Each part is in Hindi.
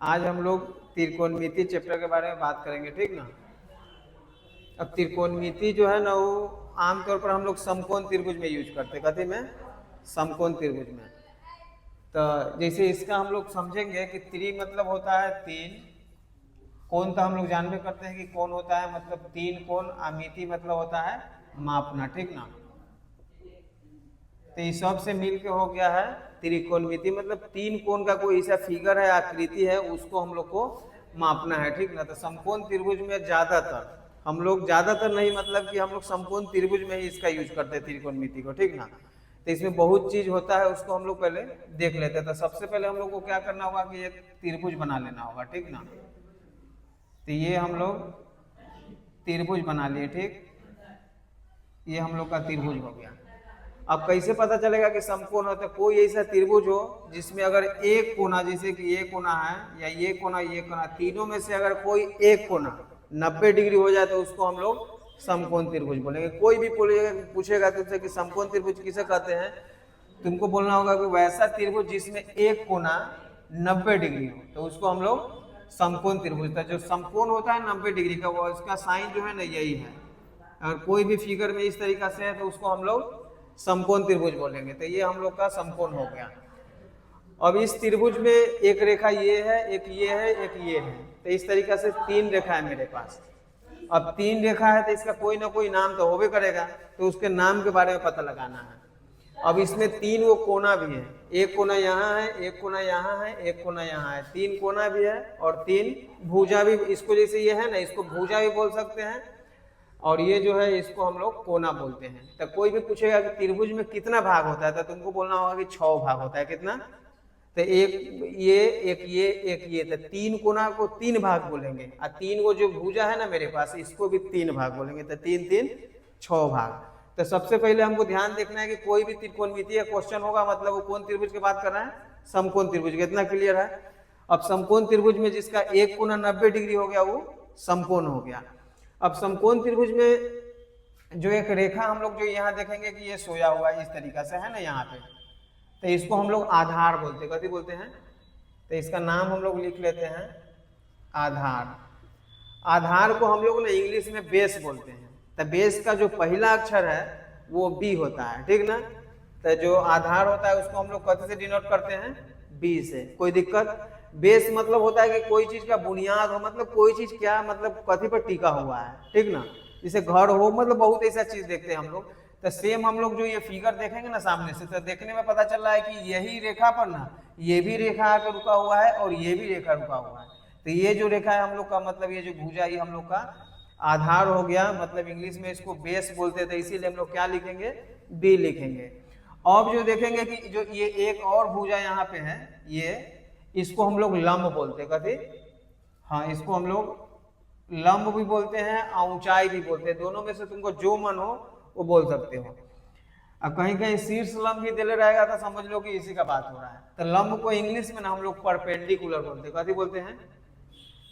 आज हम लोग त्रिकोणमिति चैप्टर के बारे में बात करेंगे, ठीक ना। अब त्रिकोणमिति जो है ना, वो आमतौर पर हम लोग समकोण त्रिभुज में यूज करते हैं। कथी में? समकोण त्रिभुज में। तो जैसे इसका हम लोग समझेंगे कि त्रि मतलब होता है तीन, कोण तो हम लोग जानबे करते हैं कि कोण होता है मतलब तीन कोण, मिति मतलब होता है मापना, ठीक ना। तो इस सब से मिलके हो गया है त्रिकोणमिति, मतलब तीन कोण का कोई ऐसा फिगर है, आकृति है, उसको हम लोग को मापना है, ठीक ना। तो समकोण त्रिभुज में ज्यादातर हम लोग, ज्यादातर नहीं मतलब कि हम लोग समकोण त्रिभुज में ही इसका यूज करते हैं त्रिकोणमिति को, ठीक ना। तो इसमें बहुत चीज होता है, उसको हम लोग पहले देख लेते हैं। तो सबसे पहले हम लोग को क्या करना होगा कि एक त्रिभुज बना लेना होगा, ठीक ना। तो ये हम लोग त्रिभुज बना लिए, ठीक। ये हम लोग का त्रिभुज हो गया। अब कैसे पता चलेगा कि समकोण हो? तो कोई ऐसा त्रिभुज हो जिसमें अगर एक कोना, जैसे कि ये कोना है या ये कोना, तीनों में से अगर कोई एक कोना 90 डिग्री हो जाए तो उसको हम लोग समकोण त्रिभुज बोलेंगे। कोई भी पूछेगा तुमसे कि समकोण त्रिभुज किसे कहते हैं, तुमको बोलना होगा कि वैसा त्रिभुज जिसमें एक कोना 90 डिग्री हो, तो उसको हम लोग समकोण त्रिभुज। जो समकोण होता है 90 डिग्री का, वो उसका साइन जो है ना यही है। अगर कोई भी फिगर में इस तरीका से है तो उसको हम लोग समकोण त्रिभुज बोलेंगे। तो ये हम लोग का समकोण हो गया। अब इस त्रिभुज में एक रेखा ये है, एक ये है, एक ये है। तो इस तरीका से तीन रेखा है मेरे पास। अब तीन रेखा है तो इसका कोई ना कोई नाम तो होबे करेगा, तो उसके नाम के बारे में पता लगाना है। अब इसमें तीन वो कोना भी है, एक कोना यहाँ है, एक कोना यहाँ है, एक कोना यहाँ है। तीन कोना भी है और तीन भुजा भी। इसको जैसे ये है ना, इसको भुजा भी बोल सकते हैं, और ये जो है इसको हम लोग कोना बोलते हैं। तो कोई भी पूछेगा कि त्रिभुज में कितना भाग होता है, तो तुमको बोलना होगा कि 6 भाग होता है। कितना? तो एक ये, एक ये, एक ये। तो तीन कोना को तीन भाग बोलेंगे, और तीन को जो भुजा है ना मेरे पास, इसको भी तीन भाग बोलेंगे। तो तीन तीन 6 भाग। तो सबसे पहले हमको ध्यान देखना है कि कोई भी त्रिकोणमिति का क्वेश्चन होगा मतलब वो कौन त्रिभुज की बात कर रहा है? समकोण त्रिभुज। कितना क्लियर है? अब समकोण त्रिभुज में जिसका एक कोना 90 डिग्री हो गया वो समकोण हो गया। अब समकोण त्रिभुज में जो एक रेखा हम लोग जो यहाँ देखेंगे कि ये सोया हुआ है इस तरीका से, है ना यहाँ पे, तो इसको हम लोग आधार बोलते हैं। कथी बोलते हैं? तो इसका नाम हम लोग लिख लेते हैं आधार। आधार को हम लोग ना इंग्लिश में बेस बोलते हैं। तो बेस का जो पहला अक्षर है वो बी होता है, ठीक ना। तो जो आधार होता है उसको हम लोग कथी से डिनोट करते हैं? बी से। कोई दिक्कत? बेस मतलब होता है कि कोई चीज का बुनियाद हो, मतलब कोई चीज क्या मतलब कथी पर टिका हुआ है, ठीक ना। जैसे घर हो, मतलब बहुत ऐसा चीज देखते हैं हम लोग। तो सेम हम लोग जो ये फिगर देखेंगे ना सामने से, तो देखने में पता चल रहा है कि यही रेखा पर ना ये भी रेखा आकर रुका हुआ है और ये भी रेखा रुका हुआ है। तो ये जो रेखा है हम लोग का, मतलब ये जो भुजा, ये हम लोग का आधार हो गया। मतलब इंग्लिश में इसको बेस बोलते थे, इसीलिए हम लोग क्या लिखेंगे? बी लिखेंगे। अब जो देखेंगे कि जो ये एक और भुजा यहाँ पे है, ये इसको हम लोग लंब बोलते हैं। कथी? हाँ, इसको हम लोग लंब भी बोलते हैं और ऊंचाई भी बोलते हैं। दोनों में से तुमको जो मन हो वो बोल सकते हो। अब कहीं कहीं शीर्ष लंब भी दिले रहेगा तो समझ लो कि इसी का बात हो रहा है। तो लंब को इंग्लिश में ना हम लोग परपेंडिकुलर बोलते हैं। कथी बोलते हैं?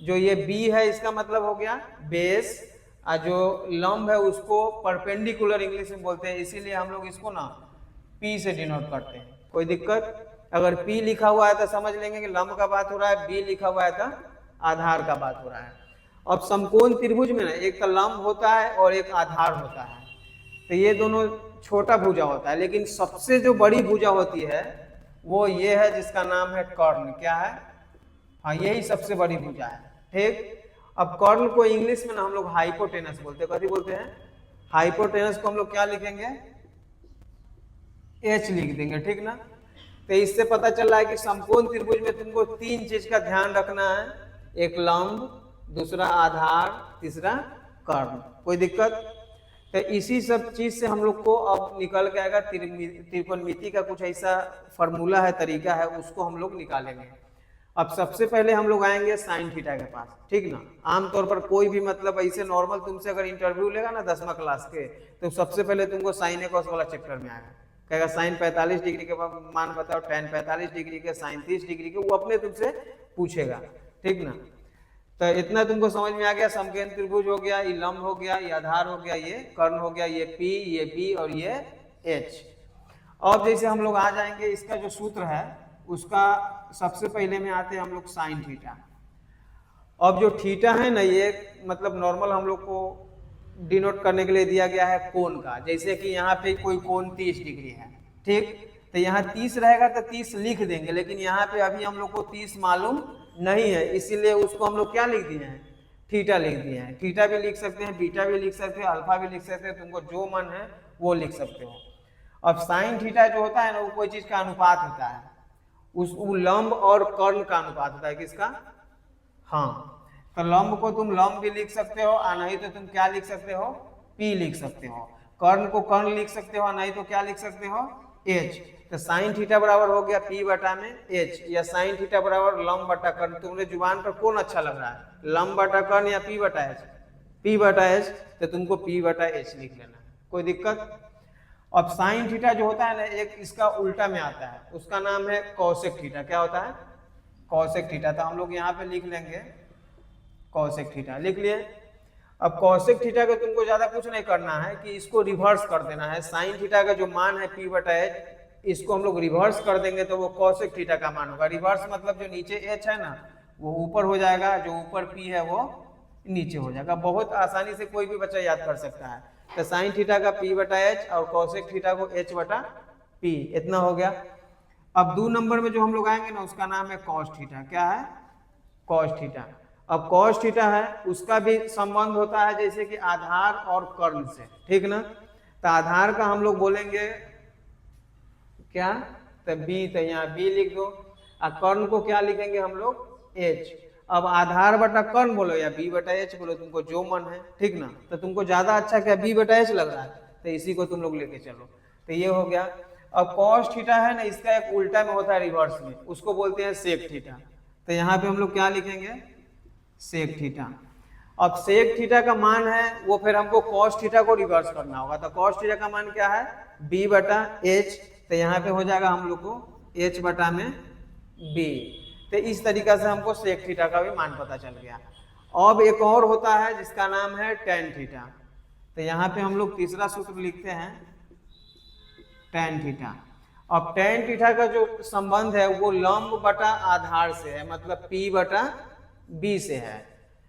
जो ये बी है इसका मतलब हो गया बेस, और जो लंब है उसको परपेंडिकुलर इंग्लिश में बोलते हैं, इसीलिए हम लोग इसको ना पी से डिनोट करते हैं। कोई दिक्कत? अगर पी लिखा हुआ है तो समझ लेंगे कि लंब का बात हो रहा है, बी लिखा हुआ है तो आधार का बात हो रहा है। अब समकोण त्रिभुज में ना एक तो लंब होता है और एक आधार होता है। तो ये दोनों छोटा भुजा होता है, लेकिन सबसे जो बड़ी भुजा होती है वो ये है जिसका नाम है कर्ण। क्या है? हाँ, यही सबसे बड़ी भुजा है, ठीक। अब कर्ण को इंग्लिश में ना हम लोग हाइपोटेनस बोलते हैं। कथी बोलते हैं? हाइपोटेनस को हम लोग क्या लिखेंगे? एच लिख देंगे, ठीक ना। तो इससे पता चल रहा है कि समकोण त्रिभुज में तुमको तीन चीज का ध्यान रखना है, एक लंब, दूसरा आधार, तीसरा कर्ण। कोई दिक्कत? तो इसी सब चीज से हम लोग को अब निकल के आएगा त्रिकोणमिति का कुछ ऐसा फॉर्मूला है, तरीका है, उसको हम लोग निकालेंगे। अब सबसे पहले हम लोग आएंगे साइन थीटा के पास, ठीक ना। आमतौर पर कोई भी मतलब ऐसे नॉर्मल तुमसे अगर इंटरव्यू लेगा ना 10वीं क्लास के, तो सबसे पहले तुमको साइन कॉस वाला चैप्टर में आएगा। कहेगा साइन 45 डिग्री के मान बताओ, tan 45 डिग्री के, साइन 30 डिग्री के, वो अपने तुमसे पूछेगा, ठीक ना। तो इतना तुमको समझ में आ गया। समकोण त्रिभुज हो गया, ये लंब हो गया, ये आधार हो गया, ये कर्ण हो गया, ये पी, ये बी और ये एच। अब जैसे हम लोग आ जाएंगे, इसका जो सूत्र है उसका सबसे पहले में आते हैं हम लोग साइन थीटा। अब जो थीटा है ना, ये मतलब नॉर्मल हम लोग को डिनोट करने के लिए दिया गया है कोण का। जैसे कि यहाँ पे कोई कोण 30 डिग्री है, ठीक, तो यहाँ 30 रहेगा तो 30 लिख देंगे, लेकिन यहाँ पे अभी हम लोग को 30 मालूम नहीं है, इसीलिए उसको हम लोग क्या लिख दिए हैं, थीटा लिख दिए हैं। थीटा भी लिख सकते हैं, बीटा भी लिख सकते हैं, अल्फा भी लिख सकते हैं, तुमको जो मन है वो लिख सकते हो। अब साइन थीटा जो होता है ना, वो कोई चीज का अनुपात होता है, उस लंब और कर्ण का अनुपात होता है। किसका? हाँ, तो लंब को तुम लंब भी लिख सकते हो और नहीं तो तुम क्या लिख सकते हो, पी लिख सकते हो। कर्ण को कर्ण लिख सकते हो, नहीं तो क्या लिख सकते हो, एच। तो साइन थीटा बराबर हो गया पी बटा में एच, या साइन थीटा बराबर लंब बटा कर्ण। तुमने जुबान पर कौन अच्छा लग रहा है, लंब बटा कर्ण या पी बटा एच? पी बटा एच, तो तुमको पी बटा एच लिख लेना है, कोई दिक्कत? अब साइन थीटा जो होता है ना, एक इसका उल्टा में आता है, उसका नाम है कौशिक थीटा। क्या होता है? कौशिक थीटा। तो हम लोग यहाँ पे लिख लेंगे कौशिक थीटा, लिख लिए। अब कौशिक थीटा का तुमको ज्यादा कुछ नहीं करना है कि इसको रिवर्स कर देना है। साइन थीटा का जो मान है पी बटा एच, इसको हम लोग रिवर्स कर देंगे तो वो कौशिक थीटा का मान होगा। रिवर्स मतलब जो नीचे एच है ना, वो ऊपर हो जाएगा, जो ऊपर पी है वो नीचे हो जाएगा। बहुत आसानी से कोई भी बच्चा याद कर सकता है। तो साइन थीटा का पी बटा एच और कौशिक थीटा को एच बटा पी, इतना हो गया। अब 2 नंबर में जो हम लोग आएंगे ना, उसका नाम है कॉस थीटा। क्या है? Cos theta. अब कॉस थीटा है, उसका भी संबंध होता है जैसे कि आधार और कर्ण से, ठीक ना। तो आधार का हम लोग बोलेंगे क्या, तो बी, तो यहाँ बी लिख दो। और कर्ण को क्या लिखेंगे हम लोग, एच। अब आधार बटा कर्ण बोलो या बी बटा एच बोलो, तुमको जो मन है, ठीक ना। तो तुमको ज्यादा अच्छा क्या बी बटा एच लग रहा है, तो इसी को तुम लोग लेके चलो। तो ये हो गया। अब कॉस थीटा है ना, इसका एक उल्टा में होता है, रिवर्स में, उसको बोलते हैं सेक थीटा। तो यहाँ पे हम लोग क्या लिखेंगे, सेक थीटा। अब सेक थीटा का मान है वो फिर हमको कॉस थीटा को रिवर्स करना होगा। तो कॉस थीटा का मान क्या है, बी बटा एच। तो यहाँ पे हो जाएगा हम लोग को एच बटा में बी। तो इस तरीका से हमको सेक थीटा का भी मान पता चल गया। अब एक और होता है जिसका नाम है टेन थीटा। तो यहाँ पे हम लोग तीसरा सूत्र लिखते हैं टेन थीटा। अब टेन थीटा का जो संबंध है वो लंब बटा आधार से है, मतलब P बटा B से है।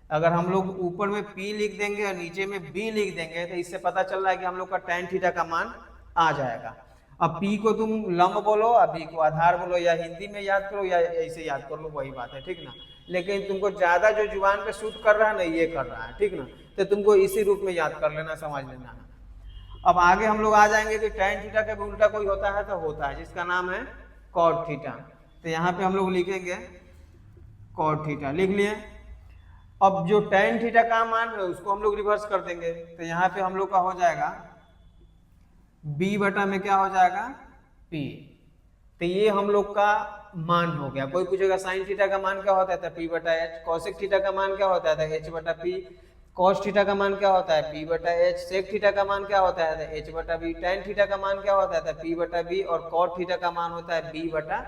अगर हम लोग ऊपर में P लिख देंगे और नीचे में B लिख देंगे तो इससे पता चल रहा है कि हम लोग का टेन थीटा का मान आ जाएगा। अब P को तुम लंब बोलो और B को आधार बोलो, या हिंदी में याद करो या ऐसे याद कर लो, वही बात है, ठीक ना। लेकिन तुमको ज्यादा जो जुबान पे शूट कर रहा है ना, ये कर रहा है, ठीक ना। तो तुमको इसी रूप में याद कर लेना, समझ लेना है। अब आगे हम लोग आ जाएंगे कि टेन थीटा का भी उल्टा कोई होता है, तो होता है, जिसका नाम है कॉट थीटा। तो यहाँ पे हम लोग लिखेंगे कॉट थीटा, लिख लिए। अब जो टेन थीटा का मान है उसको हम लोग रिवर्स कर देंगे। तो यहाँ पे हम लोग का हो जाएगा बी बटा में क्या हो जाएगा, पी। तो ये हम लोग का मान हो गया। कोई पूछेगा साइन थीटा का मान क्या होता है, तो पी बटा एच। कॉसेक थीटा का मान क्या होता है, तो एच बटा पी। कॉस थीटा का मान क्या होता है, पी बटा एच। सेक थीटा का मान क्या होता है, तो एच बटा बी। टेन थीटा का मान क्या होता है, तो पी बटा बी। और कॉट थीटा का मान होता है बी बटा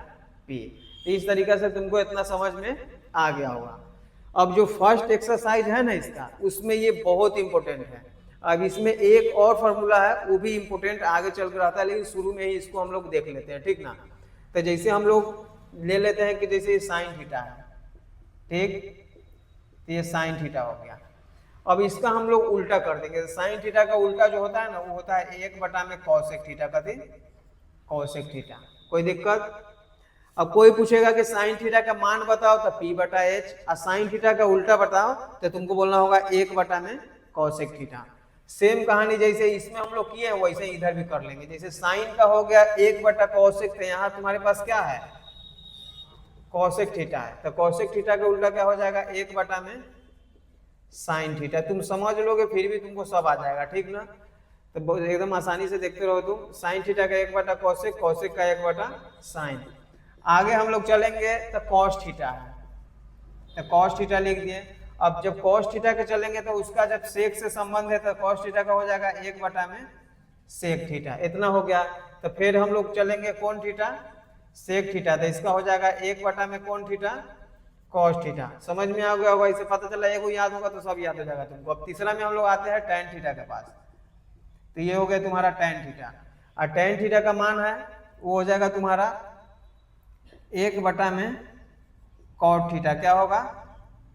पी। तो इस तरीके से तुमको इतना समझ में आ गया होगा। अब जो फर्स्ट एक्सरसाइज है ना इसका, उसमें ये बहुत इंपॉर्टेंट है। अब इसमें एक और फॉर्मूला है, वो भी इंपॉर्टेंट आगे चल कर आता है, लेकिन शुरू में ही इसको हम लोग देख लेते हैं, ठीक ना। तो जैसे हम लोग ले लेते हैं कि जैसे साइन थीटा है, ठीक, तो ये साइन थीटा हो गया। अब इसका हम लोग उल्टा कर देंगे। साइन थीटा का उल्टा जो होता है ना, वो होता है 1 बटा में कॉसेक थीटा का, कॉसेक थीटा। कोई दिक्कत? अब कोई पूछेगा कि साइन थीटा का मान बताओ, तो पी बटा एच। और साइन थीटा का उल्टा बताओ तो तुमको बोलना होगा 1 बटा में कॉसेक थीटा। सेम कहानी जैसे इसमें हम लोग किए हैं वैसे इधर भी कर लेंगे। जैसे साइन का हो गया 1 बटा कॉसेक, तो यहाँ तुम्हारे पास क्या है, कॉसेक थीटा है। तो कॉसेक थीटा का उल्टा क्या हो जाएगा, 1 बटा में साइन थीटा। तुम समझ लोगे फिर भी तुमको सब आ जाएगा, ठीक ना। तो एकदम आसानी से देखते रहो तुम। साइन थीटा का 1 बटा कॉसेक, कॉसेक का 1 बटा साइन। आगे हम लोग चलेंगे तो कॉस थीटा है, तो कॉस थीटा लिख दिए। अब जब कॉस थीटा के चलेंगे तो उसका जब सेक से संबंध है तो कॉस थीटा का हो जाएगा 1 बटा में सेक थीटा। इतना हो गया। तो फिर हम लोग चलेंगे कौन थीटा, सेक थीटा। तो इसका हो जाएगा 1 बटा में कौन थीटा, कॉस थीटा। समझ में आ गया होगा, इसे पता चला, एगो याद होगा तो सब याद हो जाएगा तुमको। अब तीसरा में हम लोग आते हैं टेन थीटा के पास। तो ये हो गया तुम्हारा टेन थीटा। और टेन थीटा का मान है वो हो जाएगा तुम्हारा 1/में cot थीटा क्या होगा,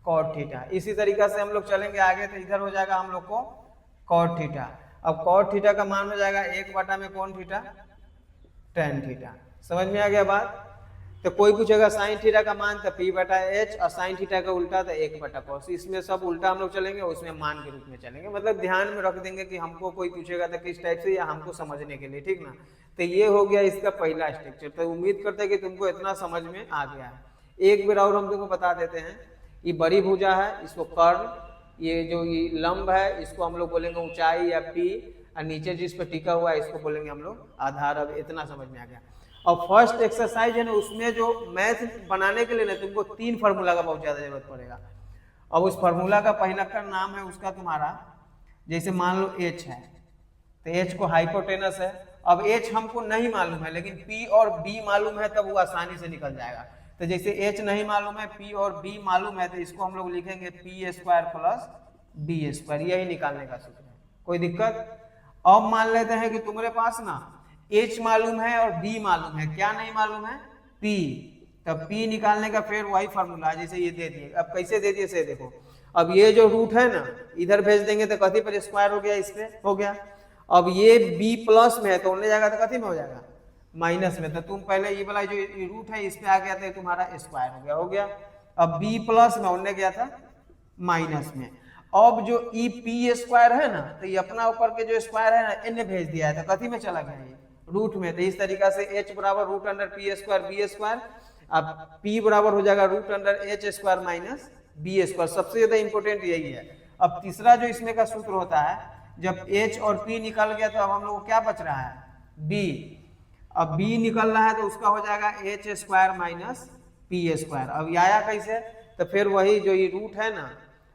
cot थीटा। इसी तरीका से हम लोग चलेंगे आगे तो इधर हो जाएगा हम लोग को cot थीटा। अब cot थीटा का मान हो जाएगा 1/में कौन थीटा, tan थीटा। समझ में आ गया बात। तो कोई पूछेगा साइन थीटा का मान तो p/h और साइन थीटा का उल्टा तो 1/cos। इसमें सब उल्टा हम लोग चलेंगे, उसमें मान के रूप में चलेंगे, मतलब ध्यान में रख देंगे कि हमको कोई पूछेगा तो किस टाइप से, या हमको समझने के लिए, ठीक ना। तो ये हो गया इसका पहला स्ट्रक्चर। तो उम्मीद करते हैं कि तुमको इतना समझ में आ गया है। एक बार और हम तुमको बता देते हैं, ये बड़ी भुजा है, इसको कर्ण, ये जो ये लंब है इसको हम लोग बोलेंगे ऊंचाई या पी, और नीचे जिस पर टिका हुआ है इसको बोलेंगे हम लोग आधार। अब इतना समझ में आ गया। और फर्स्ट एक्सरसाइज है ना, उसमें जो मैथ बनाने के लिए ना तुमको 3 फार्मूला का बहुत ज्यादा जरूरत पड़ेगा। अब उस फार्मूला का पहला का नाम है उसका तुम्हारा, जैसे मान लो H है तो H को हाइपोटेनस है। अब H हमको नहीं मालूम है लेकिन P और B मालूम है, तब वो आसानी से निकल जाएगा। तो जैसे H नहीं मालूम है, P और B मालूम है, तो इसको हम लोग लिखेंगे P² प्लस B²। यही निकालने का सूत्र है, कोई दिक्कत। अब मान लेते हैं कि तुम्हारे पास ना H मालूम है और B मालूम है, क्या नहीं मालूम है, P। तब P निकालने का फिर वही फार्मूला, जैसे ये दे दिए। अब कैसे दे दिए से देखो, अब ये जो रूट है ना इधर भेज देंगे तो कथी पर स्क्वायर हो गया, इस पे हो गया। अब ये B प्लस में है तो उड़ने जाएगा तो कथी में हो जाएगा, माइनस में। तो तुम पहले ये वाला जो रूट है इस पे आ गया था, तुम्हारा स्क्वायर हो गया। अब B प्लस में उड़ने गया था माइनस में। अब जो ई P² है ना, तो ये अपना ऊपर के जो स्क्वायर है ना इन्हें भेज दिया है तो कथी में चला गया, ये रूट में। तो इस तरीका से H बराबर √P² B², अब P बराबर हो जाएगा √H² माइनस B²। सबसे ज्यादा इंपॉर्टेंट यही है। अब तीसरा जो इसमें का सूत्र होता है, जब H और P निकल गया तो अब हम लोग को क्या बच रहा है, B। अब B निकल रहा है तो उसका हो जाएगा H² माइनस P²। अब आया कैसे, तो फिर वही जो ये रूट है ना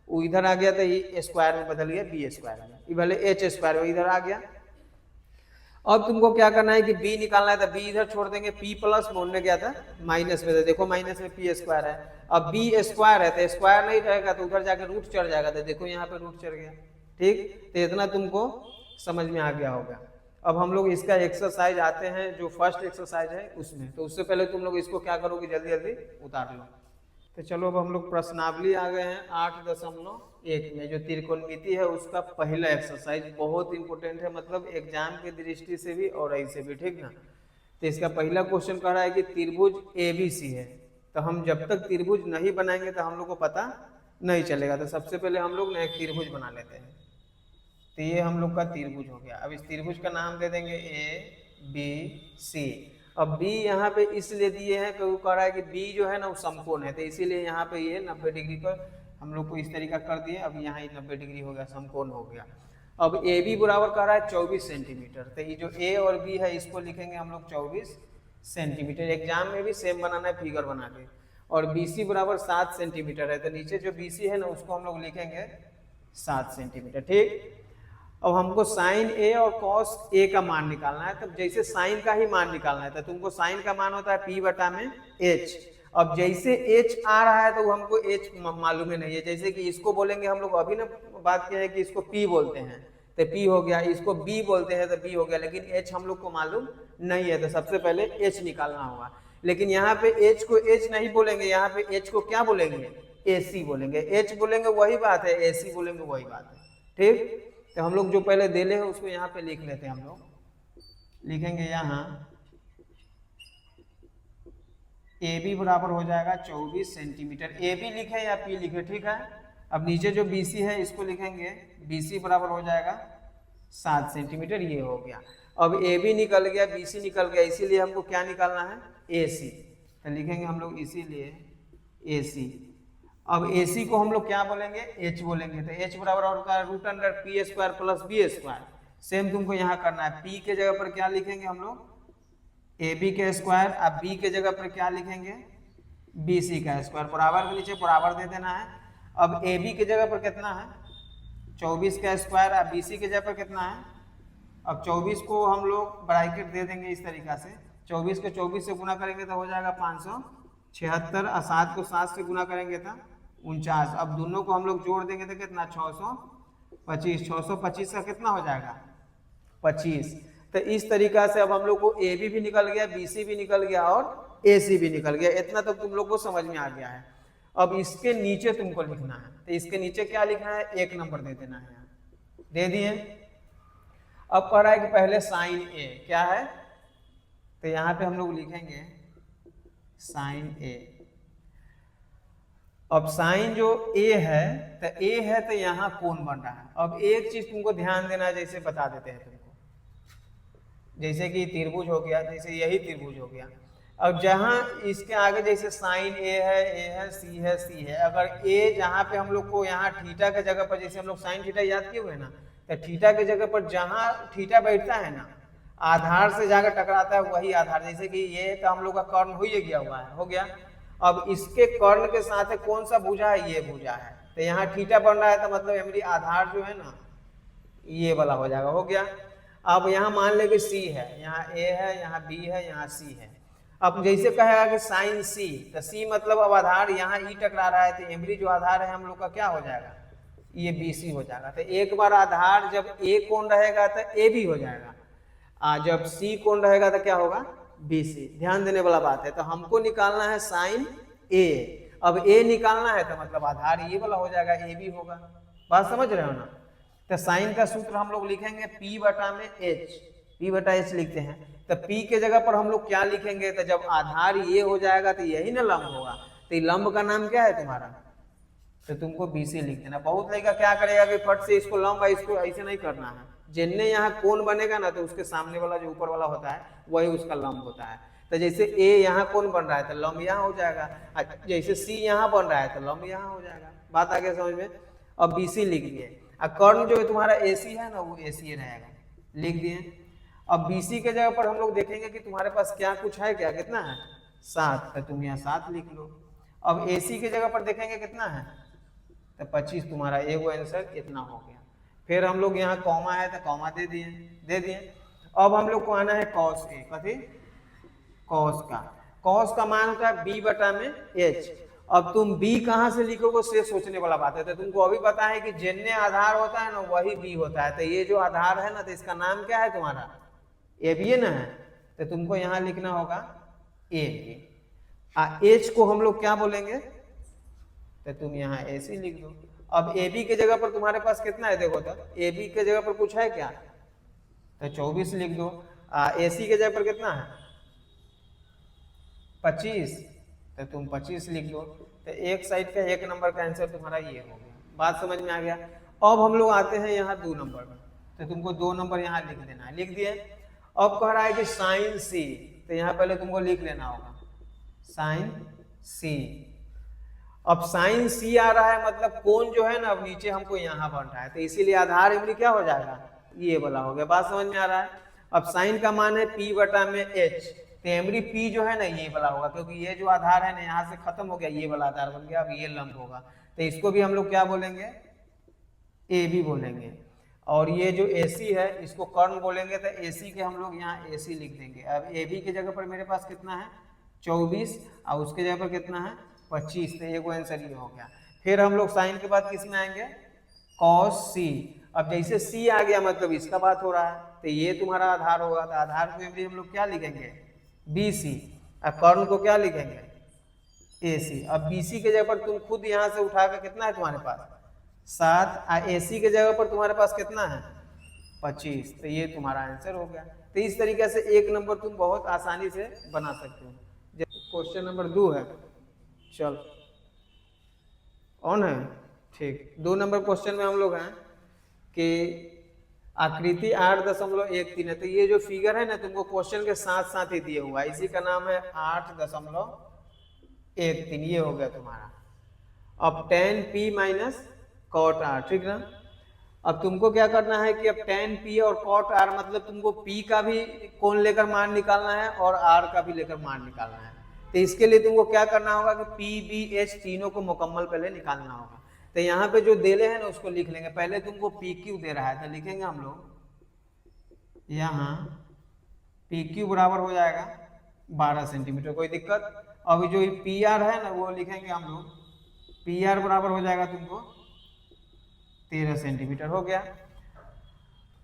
वो इधर आ गया तो ये स्क्वायर में बदल गया B² में, ये भले H² इधर आ गया। अब तुमको क्या करना है कि B निकालना है, तो B इधर छोड़ देंगे, P प्लस में उड़ने गया था माइनस में, तो देखो माइनस में P² है। अब B² है तो स्क्वायर नहीं रहेगा तो उधर जाकर रूट चढ़ जाएगा, तो देखो यहाँ पे रूट चढ़ गया, ठीक। तो इतना तुमको समझ में आ गया होगा। अब हम लोग इसका एक्सरसाइज आते हैं, जो फर्स्ट एक्सरसाइज है उसमें। तो उससे पहले तुम लोग इसको क्या करोगे, जल्दी जल्दी उतार लो। तो चलो अब हम लोग प्रश्नावली आ गए हैं 8.1 में, जो त्रिकोणमिति है उसका पहला एक्सरसाइज बहुत इंपॉर्टेंट है, मतलब एग्जाम की दृष्टि से भी और ऐसे भी, ठीक ना। तो इसका पहला क्वेश्चन कह रहा है कि त्रिभुज ABC है। तो हम जब तक त्रिभुज नहीं बनाएंगे तो हम लोग को पता नहीं चलेगा। तो सबसे पहले हम लोग एक त्रिभुज बना लेते हैं। तो ये हम लोग का त्रिभुज हो गया। अब इस त्रिभुज का नाम दे देंगे ABC। अब B यहाँ पे इसलिए दिए हैं क्योंकि कह रहा है कि B जो है ना वो समकोण है, तो इसीलिए यहाँ पे ये 90 डिग्री पर हम लोग को इस तरीका कर दिए। अब यहाँ 90 डिग्री हो गया, समकोण हो गया। अब AB बराबर कह रहा है 24 सेंटीमीटर। तो ये जो A और B है इसको लिखेंगे हम लोग 24 सेंटीमीटर। एग्जाम में भी सेम बनाना है फिगर बना के। और BC बराबर 7 सेंटीमीटर है, तो नीचे जो BC है ना उसको हम लोग लिखेंगे 7 सेंटीमीटर, ठीक। अब हमको साइन A और कॉस A का मान निकालना है। तब जैसे साइन का ही मान निकालना है, तो तुमको साइन का मान होता है P/H। अब जैसे H आ रहा है तो वो हमको H मालूम ही नहीं है। जैसे कि इसको बोलेंगे हम लोग, अभी ना बात किया है कि इसको P बोलते हैं तो P हो गया, इसको B बोलते हैं तो B हो गया, लेकिन H हम लोग को मालूम नहीं है। तो सबसे पहले H निकालना होगा। लेकिन यहाँ पे H को H नहीं बोलेंगे, यहाँ पे H को क्या बोलेंगे, AC बोलेंगे। H बोलेंगे वही बात है, AC बोलेंगे वही बात है, ठीक। तो हम लोग जो पहले देले हैं उसको यहाँ पे लिख लेते हैं। हम लोग लिखेंगे यहाँ AB बराबर हो जाएगा 24 सेंटीमीटर। AB लिखे या P लिखे, ठीक है। अब नीचे जो BC है इसको लिखेंगे BC बराबर हो जाएगा 7 सेंटीमीटर, ये हो गया। अब AB निकल गया, BC निकल गया, इसीलिए हमको क्या निकालना है, AC। तो लिखेंगे हम लोग इसीलिए AC। अब AC को हम लोग क्या बोलेंगे, H बोलेंगे। तो H बराबर होगा √P² प्लस B²। सेम तुमको यहाँ करना है। P के जगह पर क्या लिखेंगे हम लोग, AB के स्क्वायर। अब B के जगह पर क्या लिखेंगे, BC का स्क्वायर। बराबर के नीचे बराबर दे देना है। अब AB के जगह पर कितना है, 24 का स्क्वायर। अब BC के जगह पर कितना है, अब 24 को हम लोग ब्रैकेट दे देंगे इस तरीका से। 24 को 24 से गुना करेंगे तो हो जाएगा 576, और 7 को 7 से गुना करेंगे तो 49। अब दोनों को हम लोग जोड़ देंगे तो कितना, 625। 625 का कितना हो जाएगा, 25। तो इस तरीका से अब हम लोग को AB भी निकल गया, BC भी निकल गया और AC भी निकल गया। इतना तो तुम लोग को समझ में आ गया है। अब इसके नीचे तुमको लिखना है, तो इसके नीचे क्या लिखना है, 1 नंबर दे देना है, यहाँ दे दिए। अब कह रहा है कि पहले साइन A क्या है, तो यहाँ पे हम लोग लिखेंगे साइन A। अब साइन जो A है, तो A है तो यहाँ कोण बन रहा है। अब एक चीज तुमको ध्यान देना है, जैसे बता देते हैं तुमको, जैसे कि त्रिभुज हो गया, जैसे यही त्रिभुज हो गया। अब जहां इसके आगे जैसे साइन A है, C है, C है, अगर A जहां पे हम लोग को यहाँ थीटा के जगह पर, जैसे हम लोग साइन थीटा याद किए हुए ना, तो थीटा के जगह पर जहां थीटा बैठता है ना, आधार से जाकर टकराता है वही आधार, जैसे कि ये तो हम लोग का कर्ण हो ही गया हुआ है, हो गया। अब इसके कर्ण के साथ कौन सा भुजा है, ये भुजा है, तो यहाँ थीटा बन रहा है, तो मतलब मेरी आधार जो है ना ये वाला हो जाएगा, हो गया। अब यहाँ मान ले कि C है, यहाँ A है, यहाँ B है, यहाँ C है। अब जैसे कहेगा कि साइन C, तो C मतलब अब आधार यहाँ E टकरा रहा है, तो एमरी जो आधार है हम लोग का क्या हो जाएगा, ये BC हो जाएगा। तो एक बार आधार जब A कोण रहेगा तो AB हो जाएगा, जब C कोण रहेगा तो क्या होगा, BC। ध्यान देने वाला बात है। तो हमको निकालना है साइन A। अब A निकालना है तो मतलब आधार ये वाला हो जाएगा, AB होगा। बात समझ रहे हो ना। तो साइन का सूत्र हम लोग लिखेंगे P बटा में H, P बटा H लिखते हैं। तो P के जगह पर हम लोग क्या लिखेंगे, तो जब आधार ये हो जाएगा तो यही ना लंब होगा, तो लंब का नाम क्या है तुम्हारा, तो तुमको BC लिख देना। बहुत लड़का क्या करेगा कि फट से इसको लंब है, इसको ऐसे नहीं करना है। जिनने यहाँ कोण बनेगा ना, तो उसके सामने वाला जो ऊपर वाला होता है वही उसका लंब होता है। तो जैसे A यहाँ कोण बन रहा है तो लंब यहाँ हो जाएगा, जैसे C यहाँ बन रहा है तो लंब यहाँ हो जाएगा। बात आगे समझ में। अब BC लिख दिए। कर्ण जो है तुम्हारा AC है ना, वो AC रहेगा, लिख दिए। अब BC के जगह पर हम लोग देखेंगे कि तुम्हारे पास क्या कुछ है, क्या कितना है, 7, तो तुम यहाँ 7 लिख लो। अब AC के जगह पर देखेंगे कितना है, तो 25, तुम्हारा एगो आंसर इतना हो गया। फिर हम लोग यहाँ कॉमा है तो कॉमा दे दिए। अब हम लोग को आना है cos A, कथी, cos का मान होता है B बटा में H। अब तुम B कहाँ से लिखोगे से सोचने वाला बात है। तो तुमको अभी पता है कि जिनने आधार होता है ना वही B होता है। तो ये जो आधार है ना, तो इसका नाम क्या है तुम्हारा, AB ना है, तो तुमको यहाँ लिखना होगा AB। H को हम लोग क्या बोलेंगे, तो तुम यहाँ AC लिख दो। अब AB के जगह पर तुम्हारे पास कितना है, देखो तो AB के जगह पर कुछ है क्या, तो 24 लिख दो। AC के जगह पर कितना है, 25, तो तुम 25 लिख दो। तो एक साइड का 1 नंबर का आंसर तुम्हारा ये हो गया। बात समझ में आ गया। अब हम लोग आते हैं यहाँ 2 नंबर में, तो तुमको 2 नंबर यहाँ लिख देना है, लिख दिए। अब कह रहा है कि साइन C, तो यहाँ पहले तुमको लिख लेना होगा साइन C। अब साइन C आ रहा है, मतलब कोण जो है ना अब नीचे हमको यहाँ बन रहा है, तो इसीलिए आधार एमरी क्या हो जाएगा, ये वाला हो गया। बात समझ में आ रहा है। अब साइन का मान है P बटा में H, तो एमरी P जो है ना ये वाला होगा, क्योंकि ये जो आधार है ना यहाँ से खत्म हो गया, ये वाला आधार बन गया, अब ये लंब होगा, तो इसको भी हम लोग क्या बोलेंगे, AB बोलेंगे। और ये जो AC है इसको कर्ण बोलेंगे, तो AC के हम लोग यहाँ AC लिख देंगे। अब AB की जगह पर मेरे पास कितना है 24, और उसके जगह पर कितना है 25, तो एगो आंसर ये हो गया। फिर हम लोग साइन के बाद किस में आएंगे, cos C। अब जैसे C आ गया मतलब इसका बात हो रहा है, तो ये तुम्हारा आधार होगा, तो आधार को हम लोग क्या लिखेंगे BC, और कर्ण को क्या लिखेंगे AC। अब BC के जगह पर तुम खुद यहाँ से उठा कर कितना है तुम्हारे पास 7, और AC के जगह पर तुम्हारे पास कितना है 25, तो ये तुम्हारा आंसर हो गया। तो इस तरीके से 1 नंबर तुम बहुत आसानी से बना सकते हो। क्वेश्चन नंबर 2 है, चल ऑन है, ठीक। 2 नंबर क्वेश्चन में हम लोग हैं कि आकृति 8.13 है। तो ये जो फिगर है ना तुमको क्वेश्चन के साथ साथ ही दिए हुआ है, इसी का नाम है 8.13, ये हो गया तुम्हारा। अब tan P minus cot R, ठीक ना। अब तुमको क्या करना है कि अब tan P और cot R मतलब तुमको P का भी कोण लेकर मान निकालना है और R का भी लेकर मान निकालना है। तो इसके लिए तुमको क्या करना होगा कि P, B, H तीनों को मुकम्मल पहले निकालना होगा। तो यहाँ पे जो देले है ना उसको लिख लेंगे। पहले तुमको PQ दे रहा है तो लिखेंगे हम लोग यहाँ PQ बराबर हो जाएगा 12 सेंटीमीटर, कोई दिक्कत। अभी जो PR है ना वो लिखेंगे हम लोग, PR बराबर हो जाएगा तुमको 13 सेंटीमीटर, हो गया।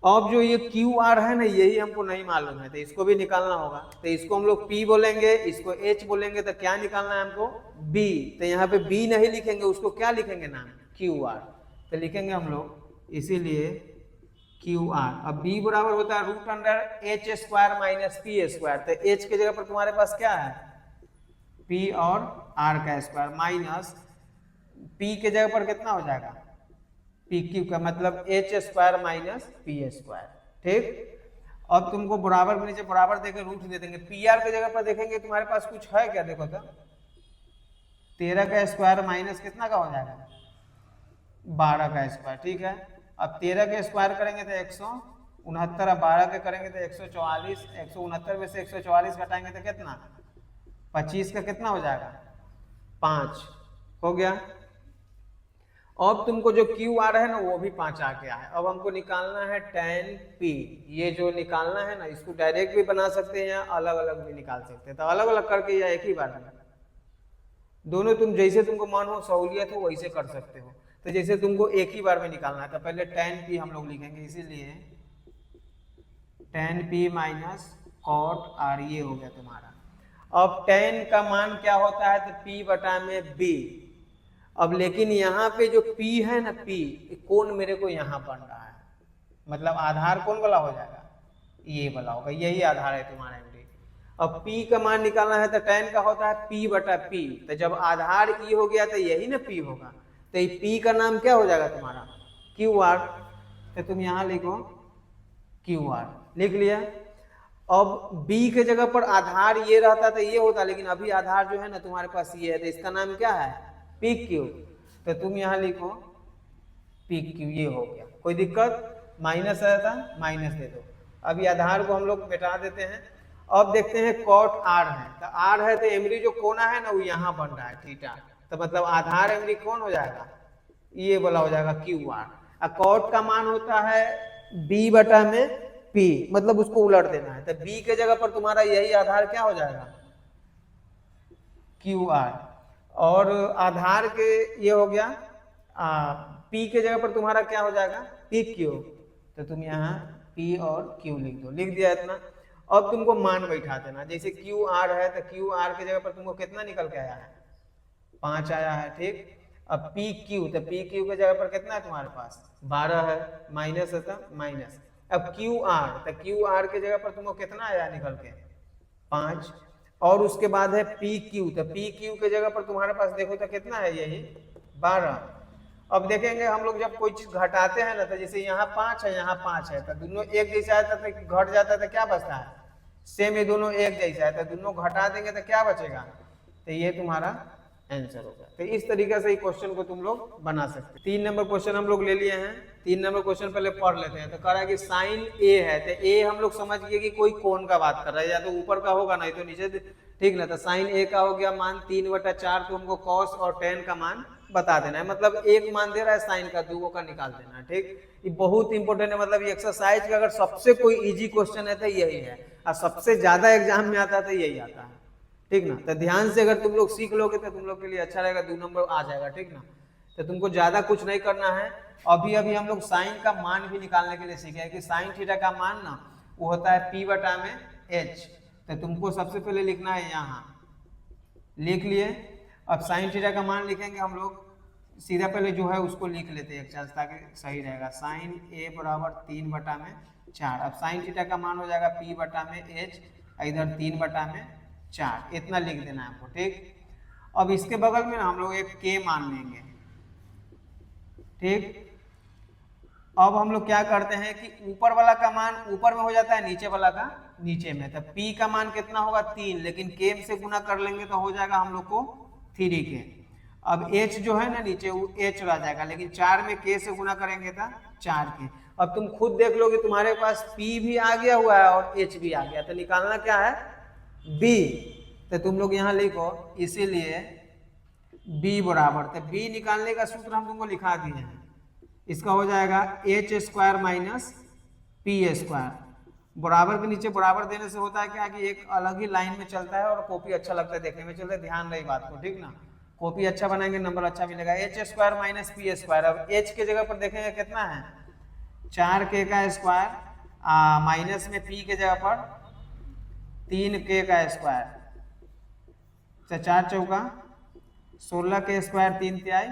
अब जो ये क्यू आर है ना, यही हमको नहीं मालूम है, तो इसको भी निकालना होगा। तो इसको हम लोग P बोलेंगे, इसको H बोलेंगे, तो क्या निकालना है हमको? B। तो यहाँ पे B नहीं लिखेंगे, उसको क्या लिखेंगे नाम? Q R. तो लिखेंगे हम लोग इसीलिए क्यू आर। अब B बराबर होता है root under H square minus P square. तो H की जगह पर तुम्हारे पास क्या है? P और R का स्क्वायर माइनस P के जगह पर कितना हो जाएगा? पी क्यू का मतलब H square minus P square. ठीक। अब तुमको बराबर के नीचे बराबर देकर रूट दे देंगे। पी आर की जगह पर देखेंगे तुम्हारे पास कुछ है क्या? देखो तो 13 का स्क्वायर माइनस कितना का हो जाएगा? 12 का स्क्वायर। ठीक है। अब 13 के स्क्वायर करेंगे तो 169, अब 12 के करेंगे तो 144। 169 में से 144 घटाएंगे तो कितना? 25 का कितना हो जाएगा? 5 हो गया। अब तुमको जो क्यू आ रहा है ना, वो भी 5 आ गया है। अब हमको निकालना है tan p। ये जो निकालना है ना, इसको डायरेक्ट भी बना सकते हैं या अलग अलग भी निकाल सकते हैं। तो अलग अलग करके या एक ही बार में, दोनों तुम जैसे तुमको मन हो, सहूलियत हो, वैसे कर सकते हो। तो जैसे तुमको एक ही बार में निकालना है तो पहले tan p हम लोग लिखेंगे, इसीलिए tan p minus cot r, ये हो गया तुम्हारा। अब tan का मान क्या होता है? तो p बटा में b। अब लेकिन यहाँ पे जो P है ना, P कौन मेरे को यहाँ बन रहा है, मतलब आधार कौन वाला हो जाएगा? ये वाला होगा, यही आधार है तुम्हारा एमडी। अब P का मान निकालना है तो tan का होता है P बटा P। तो जब आधार E हो गया तो यही ना P होगा। तो ये P का नाम क्या हो जाएगा तुम्हारा? QR। तो तुम यहाँ लिखो QR, लिख लिया। अब B के जगह पर आधार ये रहता तो ये होता, लेकिन अभी आधार जो है ना तुम्हारे पास ये है, तो इसका नाम क्या है? P Q. तो तुम यहां लिखो पी क्यू, ये हो गया। कोई दिक्कत? माइनस आया था, माइनस दे दो। अभी आधार को हम लोग मिटा देते हैं। अब देखते हैं कॉट आर है, तो आर है तो एमरी जो कोना है ना, वो यहाँ बन रहा है थीटा। तो मतलब आधार एमरी कौन हो जाएगा? ये वाला हो जाएगा क्यू आर। कॉट का मान होता है बी बटा में पी, मतलब उसको उलट देना है। तो बी के जगह पर तुम्हारा यही आधार क्या हो जाएगा? Q R. और आधार के ये हो गया P के जगह पर तुम्हारा क्या हो जाएगा? P Q. तो तुम यहाँ P और Q लिख दो, लिख दिया इतना। अब तुमको मान बैठा देना, जैसे क्यू आर है तो क्यू आर के जगह पर तुमको कितना निकल के आया है? 5 आया है। ठीक। अब पी क्यू, तो पी क्यू के जगह पर कितना है तुम्हारे पास? 12 है, माइनस है तो माइनस। अब क्यू आर, तो क्यू आर के जगह पर तुमको कितना आया निकल के? 5। और उसके बाद है पी क्यू, तो पी क्यू के जगह पर तुम्हारे पास देखो तो कितना है? यही 12। अब देखेंगे हम लोग जब कोई चीज घटाते हैं ना, तो जैसे यहाँ 5 है, यहाँ 5 है, तो दोनों एक जैसा है, तो घट जाता है तो क्या बचता है? सेम, ये दोनों एक जैसा है, तो दोनों घटा देंगे तो क्या बचेगा? तो ये तुम्हारा आंसर होगा। तो इस तरीके से क्वेश्चन को तुम लोग बना सकते हैं। 3 नंबर क्वेश्चन हम लोग ले लिए हैं। 3 नंबर क्वेश्चन पहले पढ़ लेते हैं। तो कह रहा है कि साइन ए है, तो ए हम लोग समझ गए कि कोई कोण का बात कर रहा है, या तो ऊपर का होगा नहीं तो नीचे। ठीक ना। तो साइन ए का हो गया मान 3/4। तो हमको कॉस और tan का मान बता देना है, मतलब एक मान दे रहा है साइन का, 2 का निकाल देना है। ठीक। ये बहुत इंपॉर्टेंट है, मतलब ये एक्सरसाइज का अगर सबसे कोई इजी क्वेश्चन है तो यही है, और सबसे ज्यादा एग्जाम में आता है तो यही आता है। ठीक ना। तो ध्यान से अगर तुम लोग सीख लोगे तो तुम लोग के लिए अच्छा रहेगा, 2 नंबर आ जाएगा। ठीक ना। तो तुमको ज्यादा कुछ नहीं करना है। अभी अभी हम लोग साइन का मान भी निकालने के लिए सीखे हैं कि साइन थीटा का मान ना वो होता है P बटा में H। तो तुमको सबसे पहले लिखना है, यहाँ लिख लिए। अब साइन थीटा का मान लिखेंगे हम लोग, सीधा पहले जो है उसको लिख लेते हैं एक चांस, ताकि सही रहेगा। साइन ए बराबर 3/4। अब साइन थीटा का मान हो जाएगा P बटा में H, इधर 3/4, इतना लिख देना है आपको। ठीक। अब इसके बगल में ना हम लोग एक के मान लेंगे। ठीक। अब हम लोग क्या करते हैं कि ऊपर वाला का मान ऊपर में हो जाता है, नीचे वाला का नीचे में। तो P का मान कितना होगा? 3, लेकिन K से गुना कर लेंगे तो हो जाएगा हम लोग को 3K। अब H जो है ना नीचे, वो H आ जाएगा, लेकिन 4 में K से गुना करेंगे तो 4K। अब तुम खुद देख लो कि तुम्हारे पास P भी आ गया हुआ है और H भी आ गया, तो निकालना क्या है? B। तो तुम लोग यहाँ लिखो, इसीलिए B बराबर, तो B निकालने का सूत्र हम तुमको लिखा दिए हैं। इसका हो जाएगा H² माइनस P²। बराबर के नीचे बराबर देने से होता है क्या कि एक अलग ही लाइन में चलता है और कॉपी अच्छा लगता है देखने में। चलते ध्यान रही बात को। ठीक ना। कॉपी अच्छा बनाएंगे, नंबर अच्छा मिलेगा। H² minus P²। अब H के जगह पर देखेंगे कितना है? 4k का स्क्वायर माइनस में p के जगह पर 3k का स्क्वायर, 4 चौका 16 के स्क्वायर 3 तिहाई।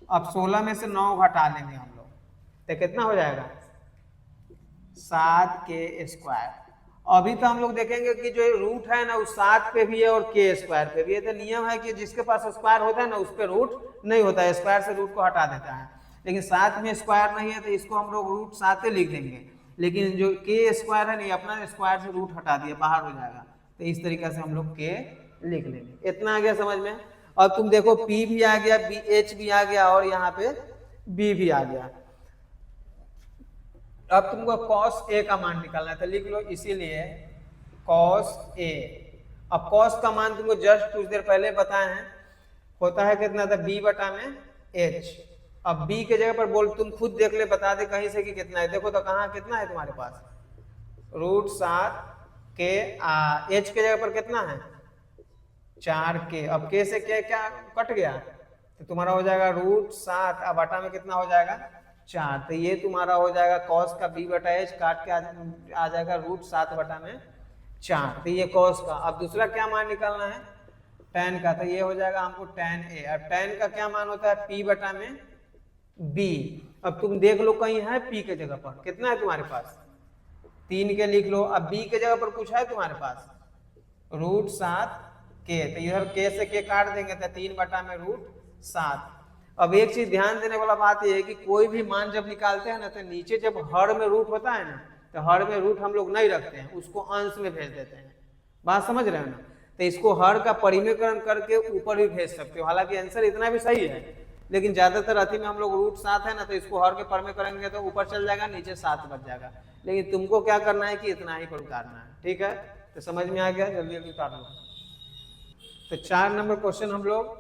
अब 16 में से 9 घटा लेंगे हम लोग तो कितना हो जाएगा 7k स्क्वायर। अभी तो हम लोग देखेंगे कि जो रूट है ना उस 7 पे भी है और k स्क्वायर पे भी है। तो नियम है कि जिसके पास स्क्वायर होता है ना उस पे रूट नहीं होता है, स्क्वायर से रूट को हटा देता है। लेकिन 7 में स्क्वायर नहीं है तो इसको हम लोग रूट 7 लिख देंगे, लेकिन जो k स्क्वायर है नहीं अपना स्क्वायर से रूट हटा दिया बाहर हो जाएगा, तो इस तरीके से हम लोग k लिख लेंगे। इतना आ गया समझ में। और तुम देखो p भी आ गया, h भी आ गया और यहाँ पे b भी आ गया। अब तुमको cos a का मान निकालना है तो लिख लो, इसीलिए cos a। अब cos का मान तुमको जस्ट कुछ देर पहले बताए हैं, होता है कितना था b बटा में h। अब b के जगह पर बोल, तुम खुद देख ले, बता दे कहीं से कि कितना है। देखो तो कहाँ कितना है तुम्हारे पास, √7 के h के जगह पर कितना है 4k। अब k से क्या कट गया तो तुम्हारा हो जाएगा √7, अब बटा में कितना हो जाएगा 4। तो ये तुम्हारा हो जाएगा cos का b बटा h, काट के आ जाएगा √7 बटा में 4। तो ये cos का। अब दूसरा क्या मान निकालना है tan का, तो ये हो जाएगा हमको tan a। अब tan का क्या मान होता है p बटा में b। अब तुम देख लो कहीं है p के जगह पर कितना है तुम्हारे पास 3 के लिख लो। अब b के जगह पर कुछ है तुम्हारे पास √7k, तो इधर k से k काट देंगे तो 3 बटा में √7। अब एक चीज ध्यान देने वाला बात यह है कि कोई भी मान जब निकालते हैं ना तो नीचे जब हर में रूट होता है ना तो हर में रूट हम लोग नहीं रखते हैं, उसको अंश में भेज देते हैं। बात समझ रहे हो ना। तो इसको हर का परिमेयकरण करके ऊपर भी भेज सकते हो। हालांकि आंसर इतना भी सही है, लेकिन ज्यादातर अति में हम लोग √7 है ना तो इसको हर के परिमेय करेंगे तो ऊपर चल जाएगा, नीचे 7 बच जाएगा। लेकिन तुमको क्या करना है कि इतना ही पर उतारना है। ठीक है, तो समझ में आ गया, जल्दी जल्दी उतार लो। तो 4 नंबर क्वेश्चन हम लोग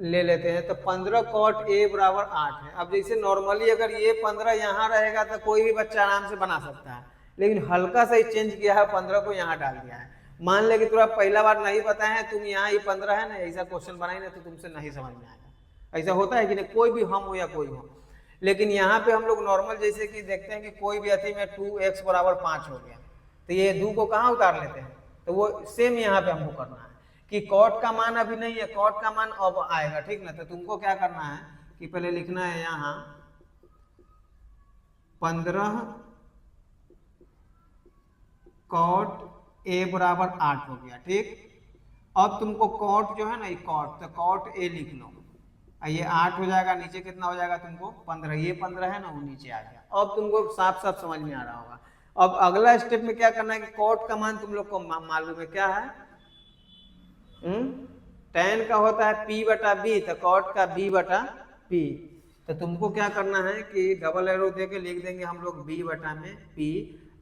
ले लेते हैं। तो 15 cot a बराबर 8 है। अब जैसे नॉर्मली अगर ये 15 यहाँ रहेगा तो कोई भी बच्चा आराम से बना सकता है, लेकिन हल्का सा ही चेंज किया है, 15 को यहाँ डाल दिया है। मान ले कि तुम पहला बार नहीं पता है, तुम यहाँ ही 15 है ना ऐसा क्वेश्चन बनाई ना तो तुमसे नहीं समझ में आएगा। ऐसा होता है कि नहीं, कोई भी हम हो या कोई हो। लेकिन यहाँ पे हम लोग नॉर्मल जैसे कि देखते हैं कि कोई भी अति में 2x बराबर 5 हो गया, तो ये 2 को कहाँ उतार लेते हैं, तो वो सेम यहाँ पे हमको करना है कि कॉट का मान अभी नहीं है, कॉट का मान अब आएगा। ठीक ना, तो तुमको क्या करना है कि पहले लिखना है यहाँ 15 cot a बराबर 8 हो गया। ठीक, अब तुमको कॉट जो है ना ये कॉट, तो कॉट a लिख लो। ये 8 हो जाएगा, नीचे कितना हो जाएगा तुमको 15, ये 15 है ना वो नीचे आ गया। अब तुमको साफ साफ समझ में आ रहा होगा। अब अगला स्टेप में क्या करना है कि कॉट का मान तुम लोग को मालूम है क्या है, tan का होता है p बटा b, तो कॉट का b बटा p। तो तुमको क्या करना है कि डबल एरो दे के लिख देंगे हम लोग b बटा में p,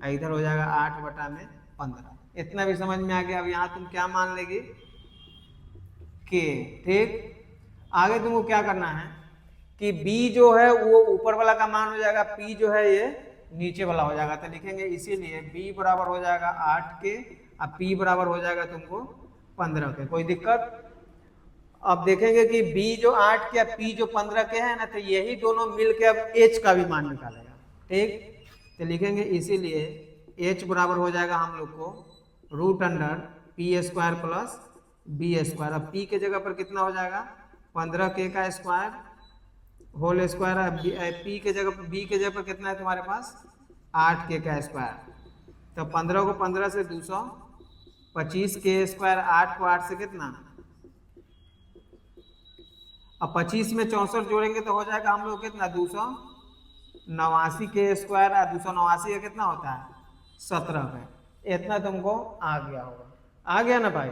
इधर हो जाएगा 8 बटा में 15। इतना भी समझ में आ गया। अब यहाँ तुम क्या मान लेगी k। ठीक, आगे तुमको क्या करना है कि b जो है वो ऊपर वाला का मान हो जाएगा, p जो है ये नीचे वाला हो जाएगा। तो लिखेंगे इसीलिए b बराबर हो जाएगा 8k, अब p बराबर हो जाएगा तुमको 15 के। कोई दिक्कत। अब देखेंगे कि b जो 8 के p जो 15 के है ना, तो यही दोनों मिलके अब h का भी मान निकालेगा। ठीक, तो लिखेंगे इसीलिए h बराबर हो जाएगा हम लोग को √p² प्लस b²। अब p के जगह पर कितना हो जाएगा 15k का स्क्वायर होल स्क्वायर है, p के जगह b के जगह पर कितना है तुम्हारे पास 8k का स्क्वायर। तो 15 को 15 से 225k², 8 को 8 से कितना, अब 25 में 64 जोड़ेंगे तो हो जाएगा हम लोग कितना 289k², और 289 का कितना होता है 17 का। इतना तुमको आ गया होगा, आ गया ना भाई।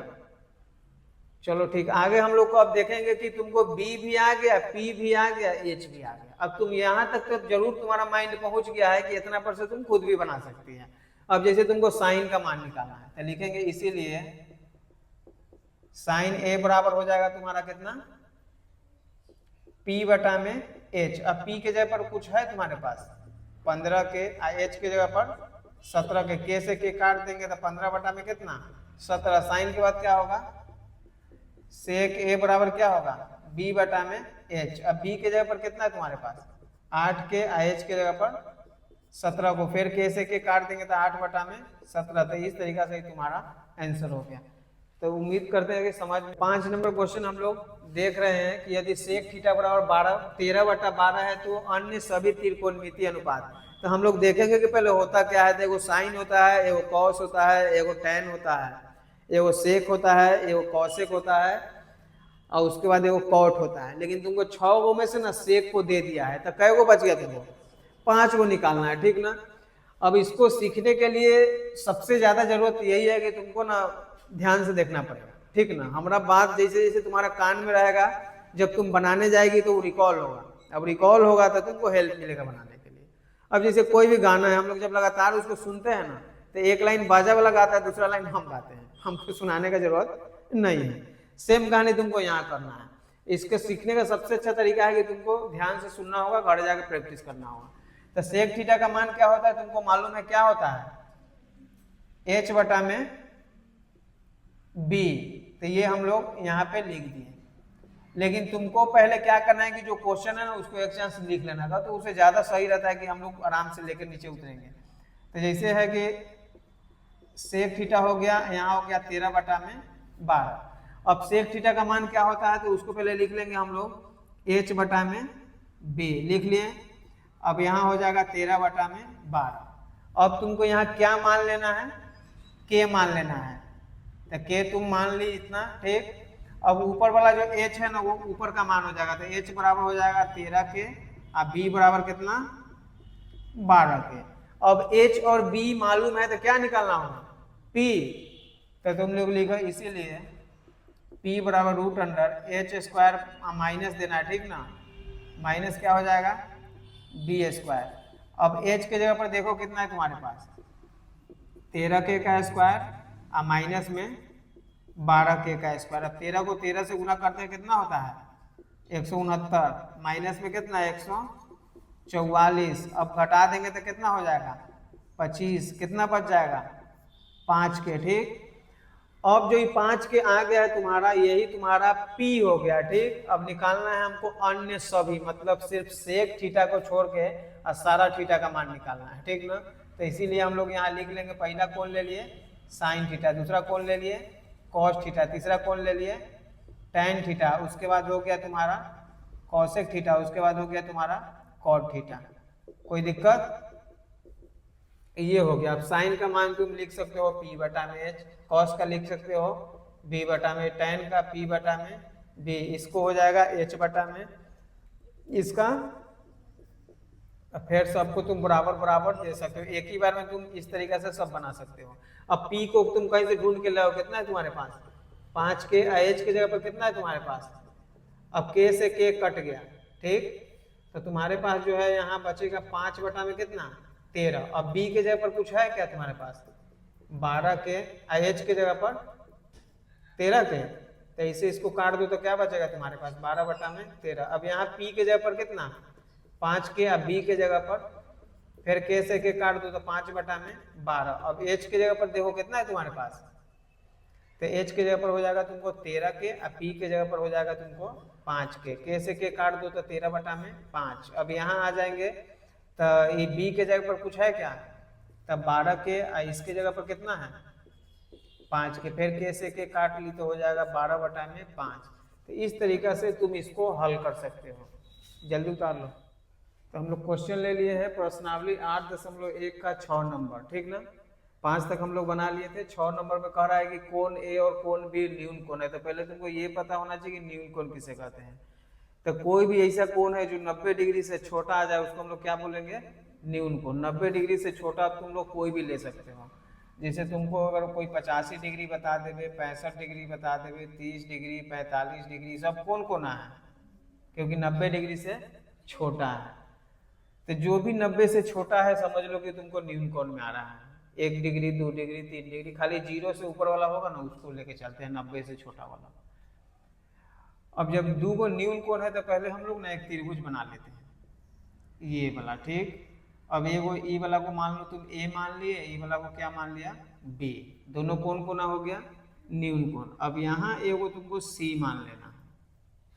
चलो ठीक, आगे हम लोग को अब देखेंगे कि तुमको b भी आ गया, p भी आ गया, h भी आ गया। अब तुम यहाँ तक तो जरूर तुम्हारा माइंड पहुंच गया है कि इतना पर से तुम खुद भी बना सकती है। अब जैसे तुमको साइन का मान निकालना है तो लिखेंगे इसीलिए साइन a बराबर हो जाएगा तुम्हारा कितना p बटा में h। अब p के जगह पर कुछ है तुम्हारे पास 15 के, h के जगह पर 17 के, k से k काट देंगे तो 15 बटा में कितना 17। साइन के बाद क्या होगा सेक a बराबर क्या होगा b बटा में h। अब b के जगह पर कितना है तुम्हारे पास 8 के एच के जगह पर 17 को फिर के से के काट देंगे तो 8/17। तो इस तरीका से तुम्हारा आंसर हो गया। तो उम्मीद करते हैं कि समझ में। 5 नंबर क्वेश्चन हम लोग देख रहे हैं कि यदि सेक थीटा बराबर 13/12 है तो अन्य सभी त्रिकोणमितीय अनुपात। तो हम लोग देखेंगे कि पहले होता क्या है। एगो साइन होता है, एगो कॉस होता है, एगो टैन होता है, एगो सेक होता है, एगो कॉसेक होता है और उसके बाद एगो कॉट होता है। लेकिन तुमको 6 गो में से ना सेक को दे दिया है, तो कै गो बच गया तुमको? 5 गो निकालना है, ठीक ना। अब इसको सीखने के लिए सबसे ज्यादा जरूरत यही है कि तुमको ना ध्यान से देखना पड़ेगा, ठीक ना। हमारा बात जैसे जैसे तुम्हारा कान में रहेगा, जब तुम बनाने जाएगी तो रिकॉल होगा। अब रिकॉल होगा तो तुमको हेल्प मिलेगा बनाने के लिए। अब जैसे कोई भी गाना है, हम लोग जब लगातार उसको सुनते हैं ना, तो एक लाइन बाजा वाला गाता है, दूसरा लाइन हम गाते हैं, हमको सुनाने का जरूरत नहीं है। सेम कहानी तुमको यहाँ करना है। इसके सीखने का सबसे अच्छा तरीका है कि तुमको ध्यान से सुनना होगा, घर जाकर प्रैक्टिस करना होगा। तो सेक थीटा का मान क्या होता है तुमको मालूम है? क्या होता है? h/b। तो ये हम लोग यहाँ पे लिख दिए। लेकिन तुमको पहले क्या करना है कि जो क्वेश्चन है ना उसको एक चांस लिख लेना था, तो उससे ज्यादा सही रहता है कि हम लोग आराम से लेकर नीचे उतरेंगे। तो जैसे है कि सेक थीटा हो गया, यहाँ हो गया 13/12। अब सेक थीटा का मान क्या होता है तो उसको पहले लिख लेंगे हम लोग h/b लिख लिए। अब यहाँ हो जाएगा 13/12। अब तुमको यहाँ क्या मान लेना है? के मान लेना है। तो के तुम मान ली इतना, ठीक। अब ऊपर वाला जो h है ना वो ऊपर का मान हो जाएगा। तो h बराबर हो जाएगा 13 के और b बराबर कितना? 12 के। अब h और b मालूम है तो क्या निकालना होगा? p। तो तुम लोग लिखो इसीलिए p बराबर √h² माइनस देना है, ठीक ना। माइनस क्या हो जाएगा? b²। अब h के जगह पर देखो कितना है तुम्हारे पास? 13 के का स्क्वायर और माइनस में 12 के का स्क्वायर। अब 13 को 13 से गुना करते हैं कितना होता है? 169। माइनस में कितना? 144। अब घटा देंगे तो कितना हो जाएगा? 25। कितना बच जाएगा? 5 के, ठीक। अब जो 5 के आ गया है तुम्हारा, यही तुम्हारा P हो गया, ठीक। अब निकालना है हमको अन्य सभी, मतलब सिर्फ सेक थीटा को छोड़ के और सारा थीटा का मान निकालना है, ठीक ना। तो इसीलिए हम लोग यहाँ लिख लेंगे, पहला कौन ले लिए? Sine theta. दूसरा कौन ले लिए? Cos theta. तीसरा कौन ले लिए? Tan theta. उसके बाद हो गया तुम्हारा कॉसेक थीटा। उसके बाद हो गया तुम्हारा कॉट थीटा। कोई दिक्कत? ये हो गया। अब साइन का मान तुम लिख सकते हो p/h, कॉस का लिख सकते हो b/में, टैन का p/b, इसको हो जाएगा h/में, इसका फिर सबको तुम बराबर बराबर दे सकते हो। एक ही बार में तुम इस तरीके से सब बना सकते हो। अब p को तुम कहीं से ढूंढ के लाओ, कितना है तुम्हारे पास? 5 के। h की जगह पर कितना है तुम्हारे पास? अब k से k कट गया, ठीक। तो तुम्हारे पास जो है यहाँ बचेगा 5/में कितना? 13। अब b के जगह पर कुछ है क्या तुम्हारे पास? 12 के। h के जगह पर 13 के। तो इसे इसको काट दो तो क्या बचेगा तुम्हारे पास? 12/13। अब यहाँ p के जगह पर कितना? 5 के। अब b के जगह पर फिर k से k काट दो तो 5/12। अब h के जगह पर देखो कितना है तुम्हारे पास? तो h के जगह पर हो जाएगा तुमको 13 के और p के जगह पर हो जाएगा तुमको 5 के। k से k काट दो तो 13/5। अब यहाँ आ जाएंगे तो ये b के जगह पर कुछ है क्या? तब 12 के और इसके जगह पर कितना है? 5 के। फिर k से k काट ली तो हो जाएगा 12/5। तो इस तरीका से तुम इसको हल कर सकते हो। जल्दी उतार लो। तो हम लोग क्वेश्चन ले लिए हैं प्रश्नावली 8.1 का 6 नंबर, ठीक ना। 5 तक हम लोग बना लिए थे। 6 नंबर में कह रहा है कि कोण ए और कोण बी न्यून कोण है। तो पहले तुमको ये पता होना चाहिए कि न्यून कोण किसे कहते हैं। तो कोई भी ऐसा कोण है जो 90 डिग्री से छोटा आ जाए उसको हम लोग क्या बोलेंगे? न्यून कोण। 90 डिग्री से छोटा तुम लोग कोई भी ले सकते हो। जैसे तुमको अगर कोई 85 डिग्री बता देवे, 65 डिग्री बता देवे, 30 डिग्री, 45 डिग्री, सब कोण कोना है क्योंकि 90 डिग्री से छोटा है। तो जो भी 90 से छोटा है समझ लो कि तुमको न्यून कोण में आ रहा है। 1 डिग्री, 2 डिग्री, 3 डिग्री, खाली 0 से ऊपर वाला होगा ना उसको लेके चलते हैं, 90 से छोटा वाला। अब जब 2 गो न्यून कोण है तो पहले हम लोग ना एक त्रिभुज बना लेते हैं, ये वाला, ठीक। अब एगो ई वाला को मान लो तुम ए मान लिए, ई वाला को क्या मान लिया? बी। दोनों कोण कोना हो गया न्यून कोण। अब यहाँ एगो तुमको सी मान लेना,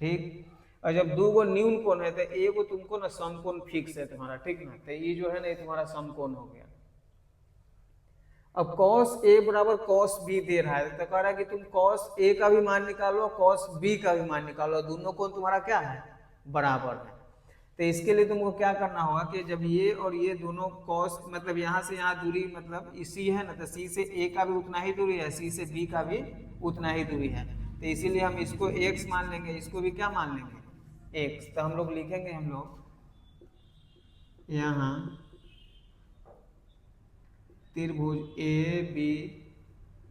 ठीक। और जब दो गो न्यून कोण है तो एगो तुमको ना समकोण फिक्स है तुम्हारा, ठीक ना, तो ये जो है ना ये तुम्हारा समकोण हो गया। अब cos a बराबर cos b दे रहा है तो कह रहा है कि तुम cos a का भी मान निकालो cos b का भी मान निकालो, दोनों कोण तुम्हारा क्या है, बराबर है। तो इसके लिए तुमको क्या करना होगा कि जब ये और ये दोनों cos मतलब यहाँ से यहाँ दूरी मतलब c है ना, तो c से a का भी उतना ही दूरी है, c से b का भी उतना ही दूरी है, तो इसीलिए हम इसको x मान लेंगे, इसको भी क्या मान लेंगे, x। तो हम लोग लिखेंगे हम लोग यहाँ त्रिभुज ए बी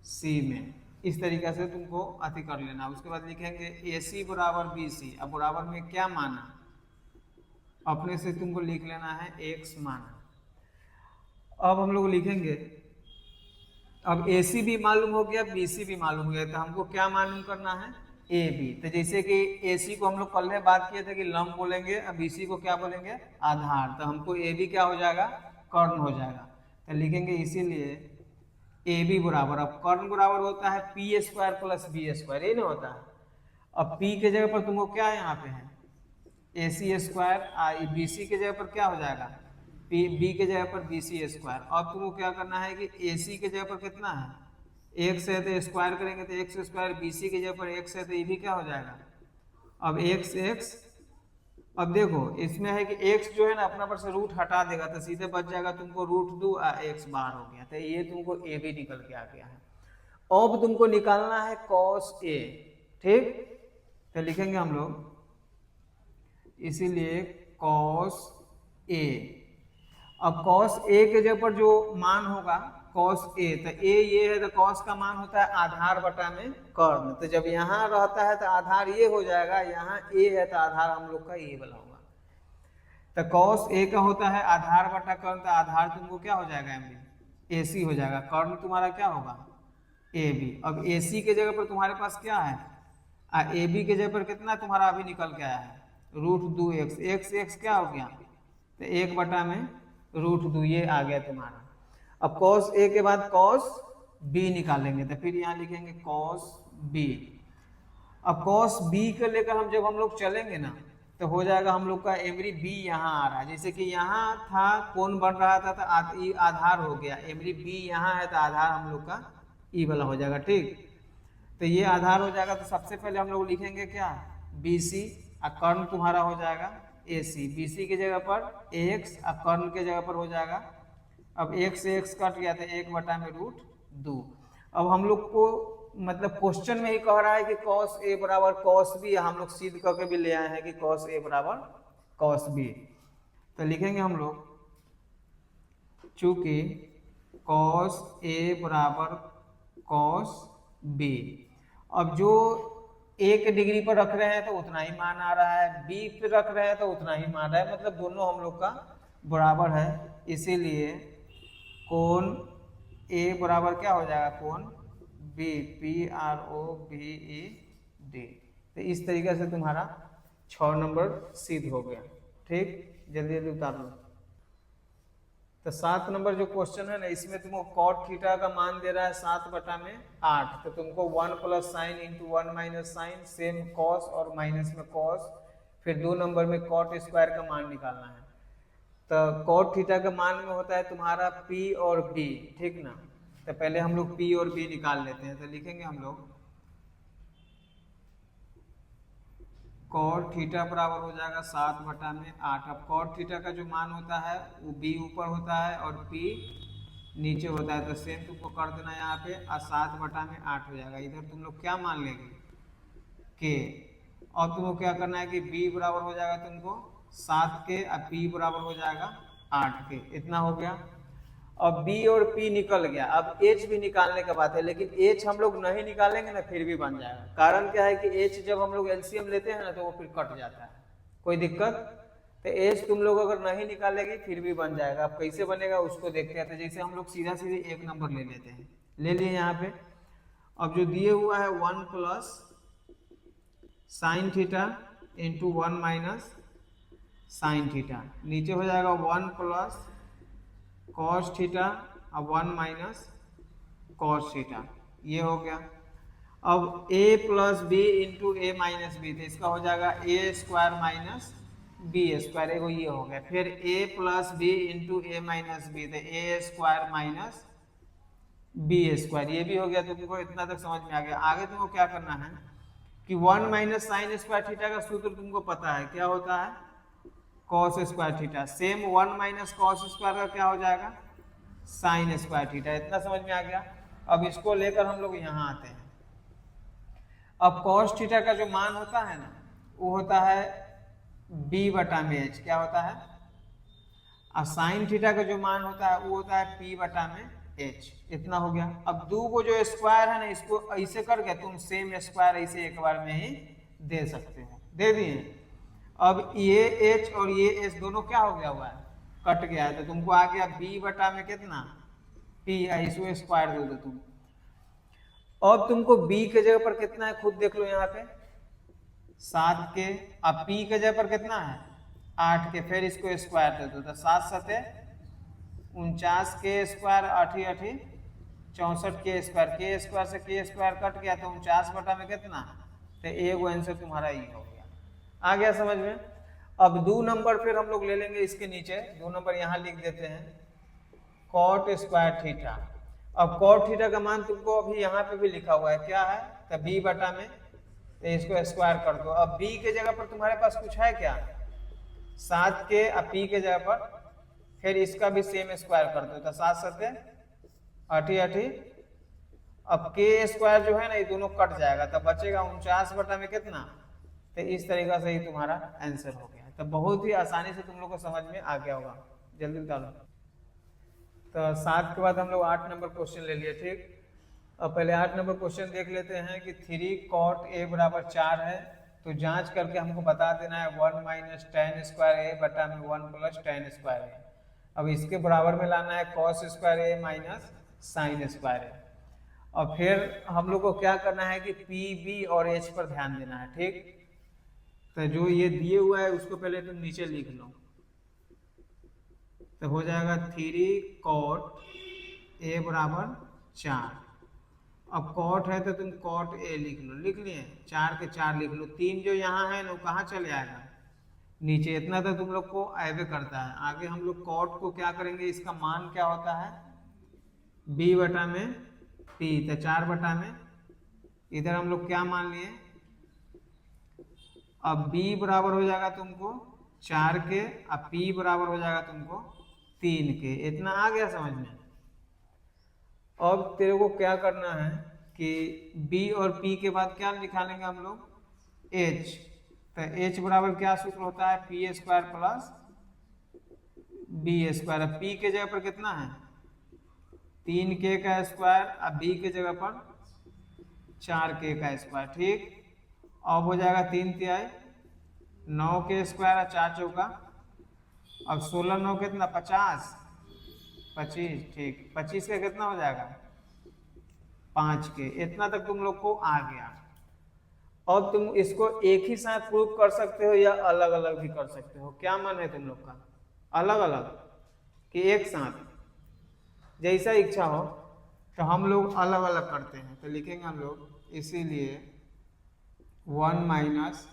सी में इस तरीके से तुमको अति कर लेना। उसके बाद लिखेंगे ए सी बराबर बी सी। अब बराबर में क्या माना, अपने से तुमको लिख लेना है एक्स माना। अब हम लोग लिखेंगे, अब ए सी भी मालूम हो गया, बी सी भी मालूम हो गया, तो हमको क्या मालूम करना है, ए बी। तो जैसे कि ए सी को हम लोग कल बात किए थे कि लंब बोलेंगे, अब बी सी को क्या बोलेंगे, आधार, तो हमको ए बी क्या हो जाएगा, कर्ण हो जाएगा। तो लिखेंगे इसीलिए ए बी बराबर, अब कर्ण बराबर होता है P square plus B square, ये नहीं होता है। अब पी के जगह पर तुमको क्या यहाँ पे है, ए सी स्क्वायर, बी सी के जगह पर क्या हो जाएगा, पी, बी के जगह पर बी सी स्क्वायर। अब तुमको क्या करना है कि ए सी के जगह पर कितना है, एक्स है तो स्क्वायर करेंगे तो एक्स स्क्वायर, बी सी के जगह पर एक्स है तो ये भी क्या हो जाएगा, अब एक्स एक्स। अब देखो इसमें है कि x जो है ना अपना पर से रूट हटा देगा तो सीधे बच जाएगा तुमको √2 x बार हो गया, तो ये तुमको ए भी निकल के आ गया है। अब तुमको निकालना है cos a, ठीक, तो लिखेंगे हम लोग इसीलिए cos a। अब cos a के जगह पर जो मान होगा cos a, तो a ये है तो cos का मान होता है आधार बटा में कर्ण, तो जब यहाँ रहता है तो आधार ये हो जाएगा, यहाँ a है तो आधार हम लोग का ये वाला होगा। तो cos a का होता है आधार बटा कर्ण, तो आधार तुमको क्या हो जाएगा, ac हो जाएगा, कर्ण तुम्हारा क्या होगा, ab। अब ac के जगह पर तुम्हारे पास क्या है, ab के जगह पर कितना तुम्हारा अभी निकल के आया है, √2x, x x क्या हो गया, तो 1 बटा में √2 ये आ गया तुम्हारा। अब cos a के बाद cos b निकालेंगे, तो फिर यहाँ लिखेंगे cos b। अब cos b को लेकर हम लोग चलेंगे ना तो हो जाएगा हम लोग का एवरी b यहाँ आ रहा है, जैसे कि यहाँ था कोण बन रहा था तो ई आधार हो गया, एवरी b यहाँ है तो आधार हम लोग का ई वाला हो जाएगा, ठीक। तो ये आधार हो जाएगा, तो सबसे पहले हम लोग लिखेंगे क्या, BC, और कर्ण तुम्हारा हो जाएगा AC। BC की जगह पर AX और कर्ण के जगह पर हो जाएगा, अब x से x कट गया तो 1 बटा में √2। अब हम लोग को मतलब क्वेश्चन में ही कह रहा है कि cos a बराबर cos b, हम लोग सिद्ध करके भी ले आए हैं कि cos a बराबर cos b। तो लिखेंगे हम लोग चूंकि cos a बराबर cos b, अब जो a के डिग्री पर रख रहे हैं तो उतना ही मान आ रहा है, b पे रख रहे हैं तो उतना ही मान रहा है, मतलब दोनों हम लोग का बराबर है, इसीलिए कोण a बराबर क्या हो जाएगा, कोण b, PROVED। तो इस तरीके से तुम्हारा 6 नंबर सिद्ध हो गया, ठीक, जल्दी जल्दी उतार लो। तो 7 नंबर जो क्वेश्चन है ना, इसमें तुमको cot थीटा का मान दे रहा है 7 बटा में 8, तो तुमको 1 + sin × 1 - sin, सेम cos और माइनस में cos, फिर 2 नंबर में cot स्क्वायर का मान निकालना है। तो cot थीटा का मान में होता है तुम्हारा P और B, ठीक ना, तो पहले हम लोग P और B निकाल लेते हैं। तो लिखेंगे हम लोग cot थीटा बराबर हो जाएगा 7 बटा में 8। अब cot थीटा का जो मान होता है वो B ऊपर होता है और P नीचे होता है, तो सेम तुमको कर देना यहाँ पे, और 7 बटा में 8 हो जाएगा। इधर तुम लोग क्या मान लेंगे, K। और तुमको क्या करना है कि B बराबर हो जाएगा तुमको 7 के, और P बराबर हो जाएगा 8 के, इतना हो गया। अब B और P निकल गया, अब H भी निकालने का बात है, लेकिन H हम लोग नहीं निकालेंगे ना फिर भी बन जाएगा। कारण क्या है कि H जब हम लोग एलसीएम लेते हैं ना तो वो फिर कट जाता है, कोई दिक्कत। तो H तुम लोग अगर नहीं निकालेगी फिर भी बन जाएगा। अब कैसे बनेगा उसको देखते हैं। तो जैसे हम लोग सीधा सीधे 1 नंबर ले लेते हैं, ले लिए यहाँ पे। अब जो दिए हुआ है 1 + sin थीटा × 1 - sin थीटा, नीचे हो जाएगा 1 + cos थीटा और 1 - cos थीटा, ये हो गया। अब a plus B into A minus B, तो इसका हो जाएगा A square minus B square, एगो ये हो गया। फिर a plus B into A minus B, तो A square minus B square, ये भी हो गया। तुमको इतना तक समझ में आ गया। आगे तुमको क्या करना है कि 1 माइनस साइन स्क्वायर थीटा का सूत्र तुमको पता है, क्या होता है, cos square theta. Same 1 minus cos square का क्या हो जाएगा, साइन स्क्वायर थीटा। इतना समझ में आ गया। अब इसको लेकर हम लोग यहाँ आते हैं। अब कॉस थीटा का जो मान होता है ना, वो होता है b बटा में h, क्या होता है, और साइन थीटा का जो मान होता है वो होता है p बटा में h। इतना हो गया। अब दो को जो स्क्वायर है ना, इसको ऐसे करके तुम सेम स्क्वायर ऐसे एक बार में ही दे सकते हो, दे दिए। अब ये h और ये h दोनों क्या हो गया हुआ है, कट गया है, तो तुमको आ गया b बटा में कितना, p, इसको स्क्वायर दे दो तुम। अब तुमको b के जगह पर कितना है खुद देख लो, यहाँ पे 7 के, अब p के जगह पर कितना है 8 के, फिर इसको स्क्वायर दे दो, तो 7 सते 49 के स्क्वायर, 8 8 64 के स्क्वायर से के स्क्वायर कट गया, तो 49 बटा में कितना, तो एगो आंसर तुम्हारा ये हो गया। आ गया समझ में। अब 2 नंबर फिर हम लोग ले लेंगे इसके नीचे, 2 नंबर यहाँ लिख देते हैं, कॉट स्क्वायर थीटा। अब कॉट थीटा का मान तुमको अभी यहाँ पे भी लिखा हुआ है, क्या है, तो b बटा में, तो इसको स्क्वायर कर दो। अब b के जगह पर तुम्हारे पास कुछ है क्या, 7 के, अब p के जगह पर फिर इसका भी सेम स्क्वायर कर दो, तो 7 सते 8 8, अब के स्क्वायर जो है ना ये दोनों कट जाएगा, तब बचेगा 49 बटा में कितना, तो इस तरीका से ही तुम्हारा आंसर हो गया। तो बहुत ही आसानी से तुम लोग को समझ में आ गया होगा। जल्दी डालो। तो 7 के बाद हम लोग 8 नंबर क्वेश्चन ले लिए, ठीक। अब पहले 8 नंबर क्वेश्चन देख लेते हैं कि 3 कॉट ए बराबर 4 है, तो जांच करके हमको बता देना है 1 माइनस टेन स्क्वायर ए बटा में 1 प्लस टेन स्क्वायर ए। अब इसके बराबर में लाना है कॉस स्क्वायर ए माइनस साइन स्क्वायर ए। और फिर हम लोग को क्या करना है कि पी, बी और एच पर ध्यान देना है, ठीक। तो जो ये दिए हुआ है उसको पहले तुम नीचे लिख लो, तो हो जाएगा 3 कॉट ए बराबर 4। अब कॉट है तो तुम कॉट ए लिख लो, लिख लिए, 4 के 4 लिख लो। 3 जो यहाँ है ना वो कहाँ चले आएगा, नीचे। इतना तो तुम लोग को आवे करता है। आगे हम लोग कॉट को क्या करेंगे, इसका मान क्या होता है, b बटा में p, तो 4 बटा में, इधर हम लोग क्या मान लिए, अब b बराबर हो जाएगा तुमको 4 के, अब p बराबर हो जाएगा तुमको 3 के। इतना आ गया समझ में। अब तेरे को क्या करना है कि b और p के बाद क्या निकालेंगे हम लोग, h। तो h बराबर क्या सूत्र होता है, P square plus B square. अब p के जगह पर कितना है 3k का स्क्वायर, अब b के जगह पर 4k का स्क्वायर, ठीक। अब हो जाएगा 3 तिहाई 9 के स्क्वायर, 4 चौका, अब 16 9 कितना 50 25, ठीक। 25 का कितना हो जाएगा 5 के। इतना तक तुम लोग को आ गया। अब तुम इसको एक ही साथ प्रूव कर सकते हो या अलग अलग भी कर सकते हो, क्या मन है तुम लोग का, अलग अलग कि एक साथ, जैसा इच्छा हो। तो हम लोग अलग अलग करते हैं, तो लिखेंगे हम लोग, इसीलिए 1 माइनस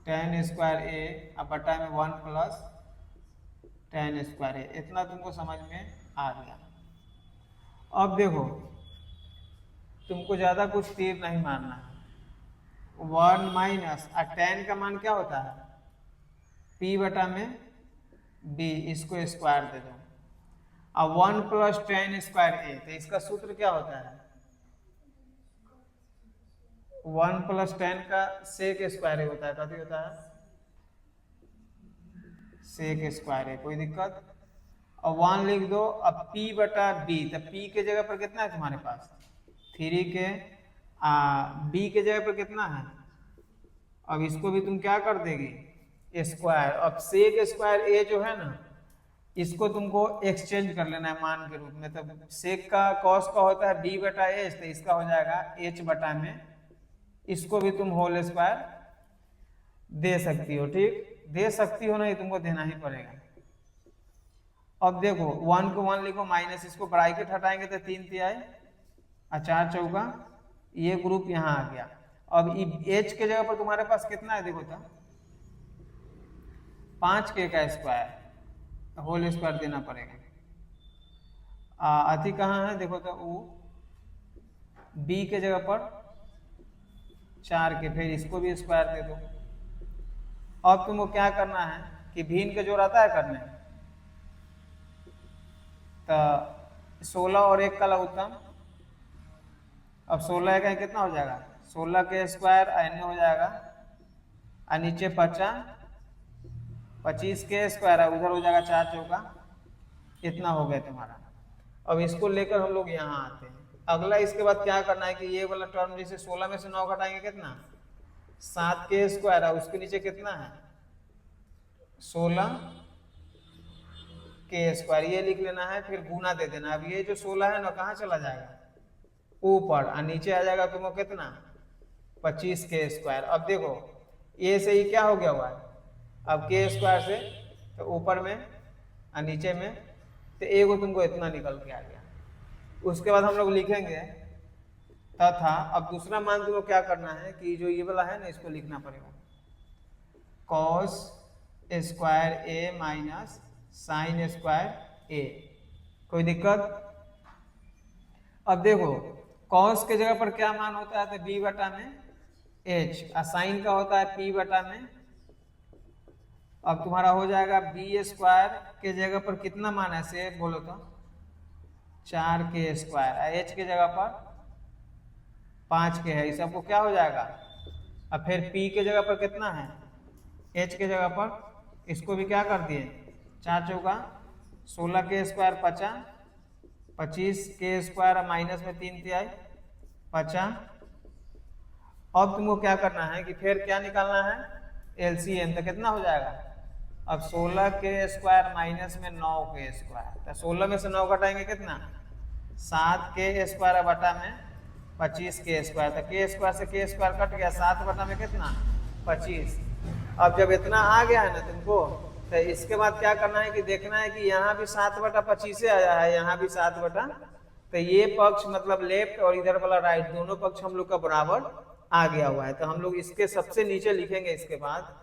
टेन स्क्वायर ए अब बटा में 1 प्लस टेन स्क्वायर ए। इतना तुमको समझ में आ गया। अब देखो तुमको ज्यादा कुछ तीर नहीं मारना है। 1 माइनस टेन का मान क्या होता है, p बटा में b, इसको स्क्वायर दे दो। अब 1 प्लस टेन स्क्वायर ए, तो इसका सूत्र क्या होता है, 1 प्लस टेन का सेक स्क्वायर ए होता है। कथी होता है, सेक स्क्वायर ए, कोई दिक्कत। अब 1 लिख दो। अब p बटा b, तो p के जगह पर कितना है तुम्हारे पास 3 के, b के जगह पर कितना है, अब इसको भी तुम क्या कर देगी स्क्वायर। अब सेक स्क्वायर ए जो है ना, इसको तुमको एक्सचेंज कर लेना है मान के रूप में। तब सेक का कॉस का होता है b बटा एच, तो इसका हो जाएगा h बटा में, इसको भी तुम होल स्क्वायर दे सकती हो, ठीक। दे सकती हो नहीं, तुमको देना ही पड़ेगा। अब देखो 1 को 1 लिखो माइनस, इसको ब्रैकेट हटाएंगे तो 3 तिहाई 4 चौका ये ग्रुप यहाँ आ गया। अब h के जगह पर तुम्हारे पास कितना है, देखो तो 5k का स्क्वायर होल स्क्वायर देना पड़ेगा। अति कहाँ है, देखो तो वो b के जगह पर 4k, फिर इसको भी स्क्वायर दे दो। अब तुमको क्या करना है कि भिन्न के जोड़ आता है करने, तो 16 और 1 का लघुत्तम। अब 16 का कितना हो जाएगा, 16 के स्क्वायर n हो जाएगा, और नीचे 25 के स्क्वायर है, उधर हो जाएगा 4 चौका, इतना हो गया तुम्हारा। अब इसको लेकर हम लोग यहाँ आते हैं। अगला इसके बाद क्या करना है कि ये वाला टर्म, जैसे 16 में से 9 घटाएंगे कितना, 7 के स्क्वायर है, उसके नीचे कितना है 16 के स्क्वायर, ये लिख लेना है, फिर गुना दे देना। अब ये जो 16 है ना कहाँ चला जाएगा, ऊपर, और नीचे आ जाएगा तुमको कितना 25 के स्क्वायर। अब देखो ये से ही क्या हो गया हुआ है, अब के स्क्वायर से तो ऊपर में और नीचे में, तो एगो तुमको इतना निकल के आ गया। उसके बाद हम लोग लिखेंगे तथा, अब दूसरा मान तुमको क्या करना है कि जो ये वाला है ना इसको लिखना पड़ेगा, कॉस स्क्वायर ए माइनस साइन स्क्वायर ए। कोई दिक्कत? अब देखो कॉस के जगह पर क्या मान होता है, तो बी बटा में एच, और साइन का होता है पी बटा में। अब तुम्हारा हो जाएगा बी स्क्वायर के जगह पर कितना मान है से बोलो तो 4 के स्क्वायर, और एच के जगह पर 5 के है, इस सबको क्या हो जाएगा। अब फिर पी के जगह पर कितना है, एच के जगह पर, इसको भी क्या कर दिए 4 चौका 16 के स्क्वायर 50, 25 के स्क्वायर माइनस में 3 तिहाई 50। अब तुमको क्या करना है कि फिर क्या निकालना है, एलसीएम, तो कितना हो जाएगा। अब 16 के स्क्वायर माइनस में 9 के स्क्वायर, तो 16 में से 9 घटाएंगे कितना 7 के स्क्वायर बटा में 25 के स्क्वायर, तो के स्क्वायर से के स्क्वायर कट गया, 7 बटा में कितना 25। अब जब इतना आ गया है ना तुमको, तो इसके बाद क्या करना है कि देखना है कि यहाँ भी 7 बटा 25 आया है, यहाँ भी 7 बटा, तो ये पक्ष मतलब लेफ्ट और इधर वाला राइट दोनों पक्ष हम लोग का बराबर आ गया हुआ है। तो हम लोग इसके सबसे नीचे लिखेंगे इसके बाद,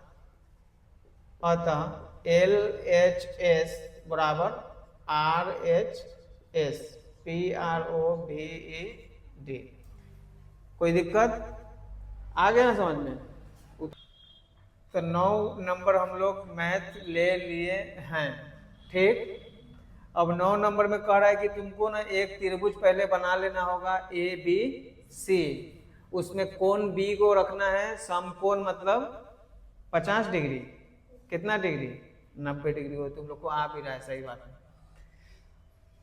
अतः एल एच एस बराबर R H S P R O V E D. कोई दिक्कत आ गया ना समझ में? तो 9 नंबर हम लोग मैथ ले लिए हैं, ठीक। अब 9 नंबर में कह रहा है कि तुमको ना एक त्रिभुज पहले बना लेना होगा ए बी सी, उसमें कोण बी को रखना है समकोण, मतलब 50 डिग्री, कितना डिग्री 90 डिग्री हो, तुम लोग को आ भी रहा है, सही बात है।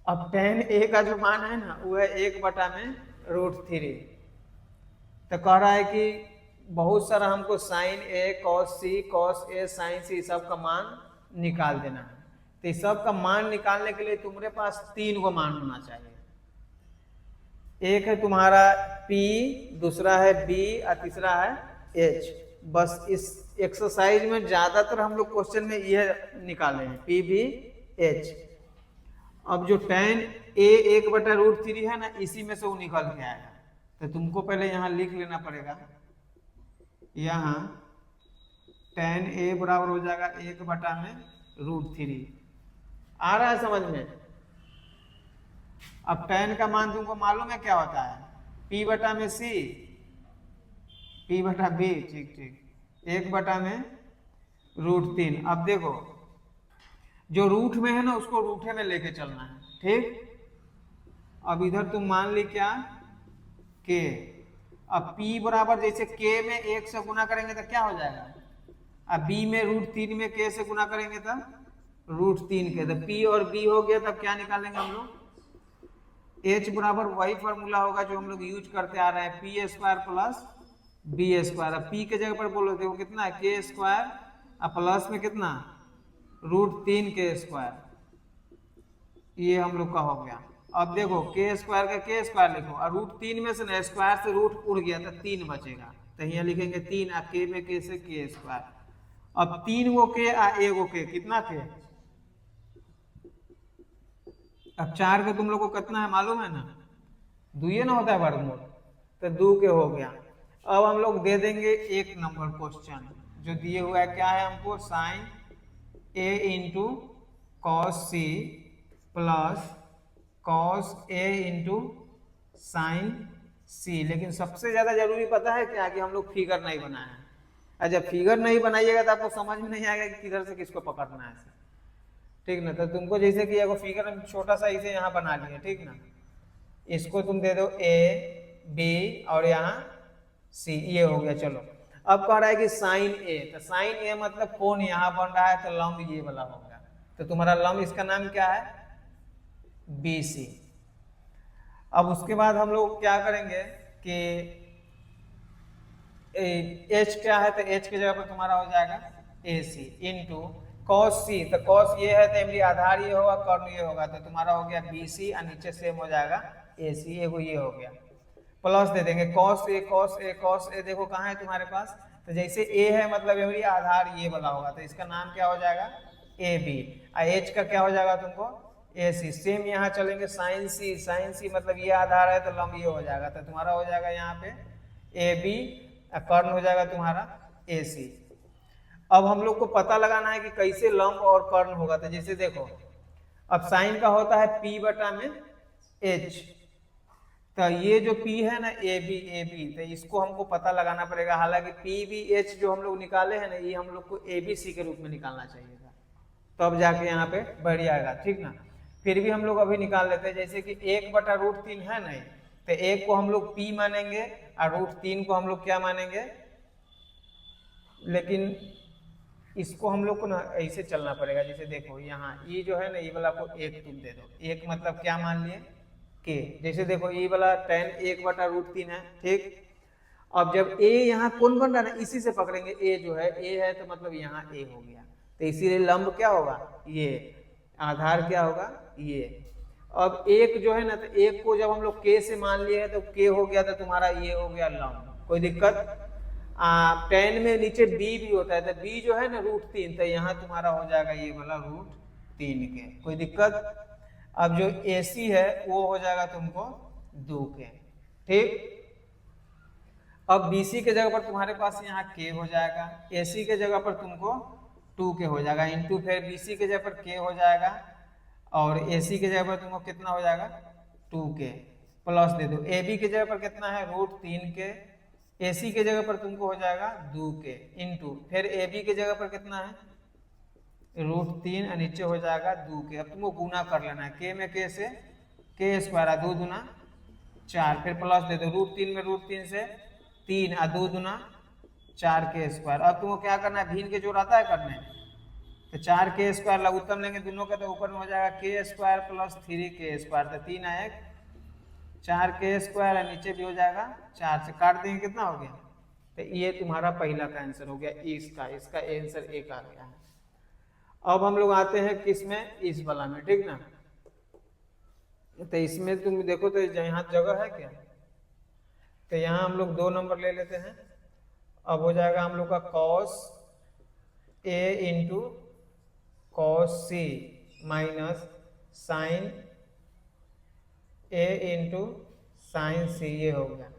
अब tan a का जो मान है ना वो है 1 बटा में √3। तो कह रहा है कि बहुत सारा हमको sine A cos C cos A sign सी सब का मान निकाल देना है। तो इस सब का मान निकालने के लिए तुम्हारे पास 3 गो मान होना चाहिए। एक है तुम्हारा P, दूसरा है B और तीसरा है H। बस इस एक्सरसाइज में ज्यादातर हम लोग क्वेश्चन में यह निकाले हैं P B H। अब जो tan A 1 बटा √3 है ना, इसी में से वो निकल के आएगा। तो तुमको पहले यहाँ लिख लेना पड़ेगा, यहाँ tan A बराबर हो जाएगा 1 बटा में √3। आ रहा है समझ में? अब tan का मान तुमको मालूम है क्या होता है, P बटा में C, P बटा B, ठीक ठीक, 1 बटा में √3। अब देखो जो रूट में है ना उसको रूठे में लेके चलना है, ठीक। अब इधर तुम मान ली क्या K। अब P बराबर जैसे K में 1 से गुना करेंगे तो क्या हो जाएगा, अब B में √3 में K से गुना करेंगे तब √3 के, तो P और B हो गया। तब क्या निकालेंगे हम लोग, H बराबर वही फॉर्मूला होगा जो हम लोग यूज करते आ रहे हैं, P square plus B square. अब P के जगह पर बोलो देखो कितना है K स्क्वायर और प्लस में कितना √3 के स्क्वायर, ये हम लोग का हो गया। अब देखो K स्क्वायर का K स्क्वायर लिखो, और √3 में से ना स्क्वायर से रूट उड़ गया तो 3 बचेगा, तो यहाँ लिखेंगे 3, और K में K से K स्क्वायर। अब 3 गो K और 1 गो K, कितना K। अब 4 के तुम लोग को कितना है मालूम है ना, 2 ना होता है वर्गमूल, तो 2 के हो गया। अब हम लोग दे देंगे 1 नंबर क्वेश्चन जो दिए हुआ है, क्या है हमको, sine A into cos C plus cos A into sine C. लेकिन सबसे ज्यादा जरूरी पता है क्या, कि हम लोग फिगर नहीं बनाए हैं। और जब फिगर नहीं बनाइएगा तो आपको समझ में नहीं आएगा कि किधर से किसको पकड़ना है, ठीक ना। तो तुमको जैसे कि एगो फिगर हम छोटा सा इसे यहाँ बना लिए, ठीक ना, इसको तुम दे दो ए बी और यहाँ सी, ये हो गया। चलो अब कह रहा है कि साइन ए, तो साइन ए मतलब कोण यहाँ बन रहा है, तो लंब ये वाला हो गया। तो तुम्हारा लंब, इसका नाम क्या है, बी सी। अब उसके बाद हम लोग क्या करेंगे कि एच क्या है, तो एच की जगह पर तुम्हारा हो जाएगा ए सी इंटू कॉस सी। तो कॉस ये है तो एमरी आधार ये होगा, कर्ण ये होगा, तो तुम्हारा हो गया बी सी और नीचे सेम हो जाएगा ए सी, एगो ये हो गया। प्लस दे देंगे cos A cos A cos A, देखो कहाँ है तुम्हारे पास, तो जैसे ए है मतलब एमरी आधार ये वाला होगा, तो इसका नाम क्या हो जाएगा, ए बी। और एच का क्या हो जाएगा तुमको, ए सी। सेम यहाँ चलेंगे साइन सी, साइन सी मतलब ये आधार है तो लंब ये हो जाएगा, तो तुम्हारा हो जाएगा यहाँ पे ए बी, कर्ण हो जाएगा तुम्हारा ए सी। अब हम लोग को पता लगाना है कि कैसे लंब और कर्ण होगा। तो जैसे देखो, अब साइन का होता है पी बटा में एच, तो ये जो पी है ना ए बी, तो इसको हमको पता लगाना पड़ेगा। हालांकि पी बी एच जो हम लोग निकाले हैं ना, ये हम लोग को ए बी सी के रूप में निकालना चाहिए था, तब तो जाके यहाँ पे बढ़ जाएगा, ठीक ना। फिर भी हम लोग अभी निकाल लेते हैं, जैसे कि 1/√3 है नहीं, तो 1 को हम लोग पी मानेंगे और √3 को हम लोग क्या मानेंगे। लेकिन इसको हम लोग को ना ऐसे चलना पड़ेगा, जैसे देखो यहाँ ये जो है ना, ये वाला को 1 तुम दे दो, 1 मतलब क्या मान लिए, के। जैसे देखो ये वाला tan 1/√3 है, ठीक। अब जब a यहाँ कौन बन रहा है ना, इसी से पकड़ेंगे, a जो है, a है तो मतलब यहाँ a हो गया, तो इसीलिए लंब क्या होगा, ये आधार क्या होगा, ये। अब 1 जो है ना, तो 1 को जब हम लोग k से मान लिए हैं तो k हो गया, तो तुम्हारा ये हो गया लंब, कोई दिक्कत। tan में नीचे b भी होता है, तो b जो है ना √3, तो यहाँ तुम्हारा हो जाएगा ये वाला √3 के, कोई दिक्कत। अब जो AC है वो हो जाएगा तुमको 2 के, ठीक। अब BC के जगह पर तुम्हारे पास यहाँ k हो जाएगा, AC के जगह पर तुमको 2 के हो जाएगा, इंटू फिर BC के जगह पर k हो जाएगा और AC के जगह पर तुमको कितना हो जाएगा 2 के, प्लस दे दो AB की जगह पर कितना है √3 के, AC की जगह पर तुमको हो जाएगा 2 के, इंटू फिर AB की जगह पर कितना है √3 और नीचे हो जाएगा 2 के। अब तुमको गुना कर लेना है, k में k से k², 2 दूना 4, फिर प्लस दे दो √3 में √3 से 3 और 2 दूना 4k²। अब तुमको क्या करना है, भिन्न के जोड़ आता है करने, तो 4k² लघुत्तम लेंगे दोनों का, तो ऊपर में हो जाएगा k² प्लस 3k², तो 3 आए 4k² और नीचे भी हो जाएगा 4 से काट देंगे, कितना हो गया, तो ये तुम्हारा पहला का आंसर हो गया, इसका आंसर 1 आ गया है। अब हम लोग आते हैं किस में, इस वाला में, ठीक ना। तो इसमें तुम देखो तो यहाँ जगह है क्या, तो यहाँ हम लोग 2 नंबर ले लेते हैं। अब हो जाएगा हम लोग का cos A into cos C minus sine A into sine C, ये हो गया।